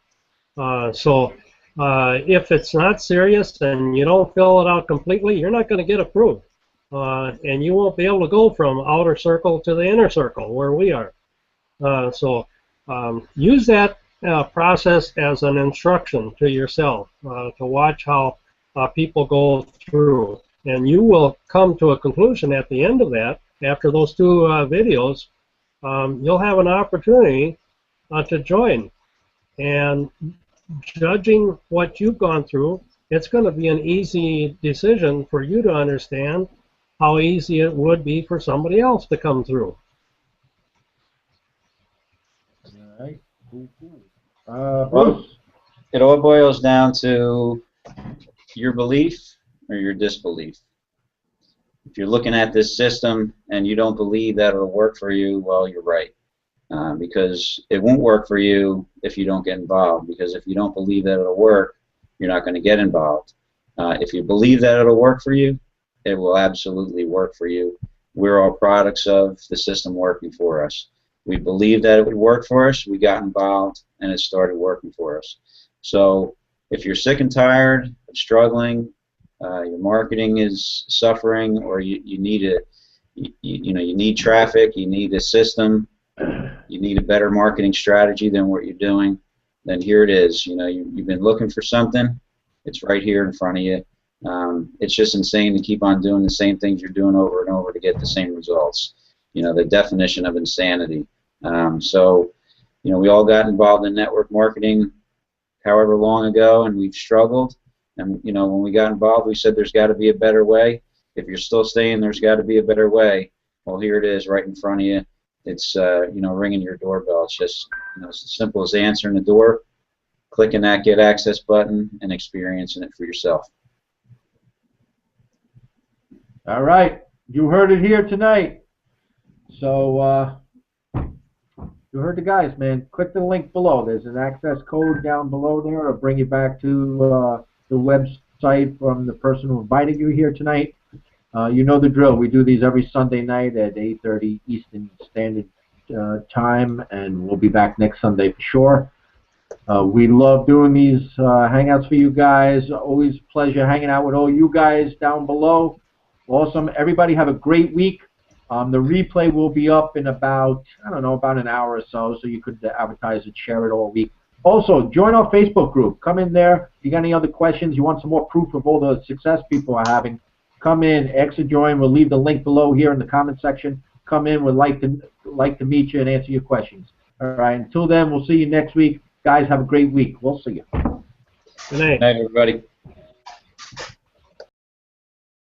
So if it's not serious and you don't fill it out completely, you're not going to get approved. And you won't be able to go from outer circle to the inner circle where we are. So use that process as an instruction to yourself, to watch how people go through. And you will come to a conclusion at the end of that, after those two videos. You'll have an opportunity to join. And judging what you've gone through, it's going to be an easy decision for you to understand how easy it would be for somebody else to come through. All right. Cool. Well, it all boils down to your belief or your disbelief. If you're looking at this system and you don't believe that it'll work for you, well, you're right. Because it won't work for you if you don't get involved. Because if you don't believe that it'll work, you're not going to get involved. If you believe that it'll work for you, it will absolutely work for you. We're all products of the system working for us. We believed that it would work for us, we got involved, and it started working for us. So if you're sick and tired of struggling, your marketing is suffering, or you need you need traffic, you need a system, you need a better marketing strategy than what you're doing, then here it is. You've been looking for something, it's right here in front of you. It's just insane to keep on doing the same things you're doing over and over to get the same results. The definition of insanity. So we all got involved in network marketing however long ago, and we've struggled. And when we got involved, we said there's got to be a better way. If you're still saying there's got to be a better way, well, here it is, right in front of you. It's ringing your doorbell. It's just it's as simple as answering the door, clicking that Get Access button, and experiencing it for yourself. All right, you heard it here tonight. So you heard the guys, man. Click the link below. There's an access code down below there. It'll bring you back to the website from the person who invited you here tonight. You know the drill. We do these every Sunday night at 8:30 Eastern Standard Time, and we'll be back next Sunday for sure. We love doing these hangouts for you guys. Always a pleasure hanging out with all you guys down below. Awesome. Everybody have a great week. The replay will be up in about an hour or so you could advertise and share it all week. Also, join our Facebook group. Come in there. If you got any other questions, you want some more proof of all the success people are having, come in, ask to join. We'll leave the link below here in the comment section. Come in. We'd like to meet you and answer your questions. All right. Until then, we'll see you next week. Guys, have a great week. We'll see you. Good night. Good night, everybody.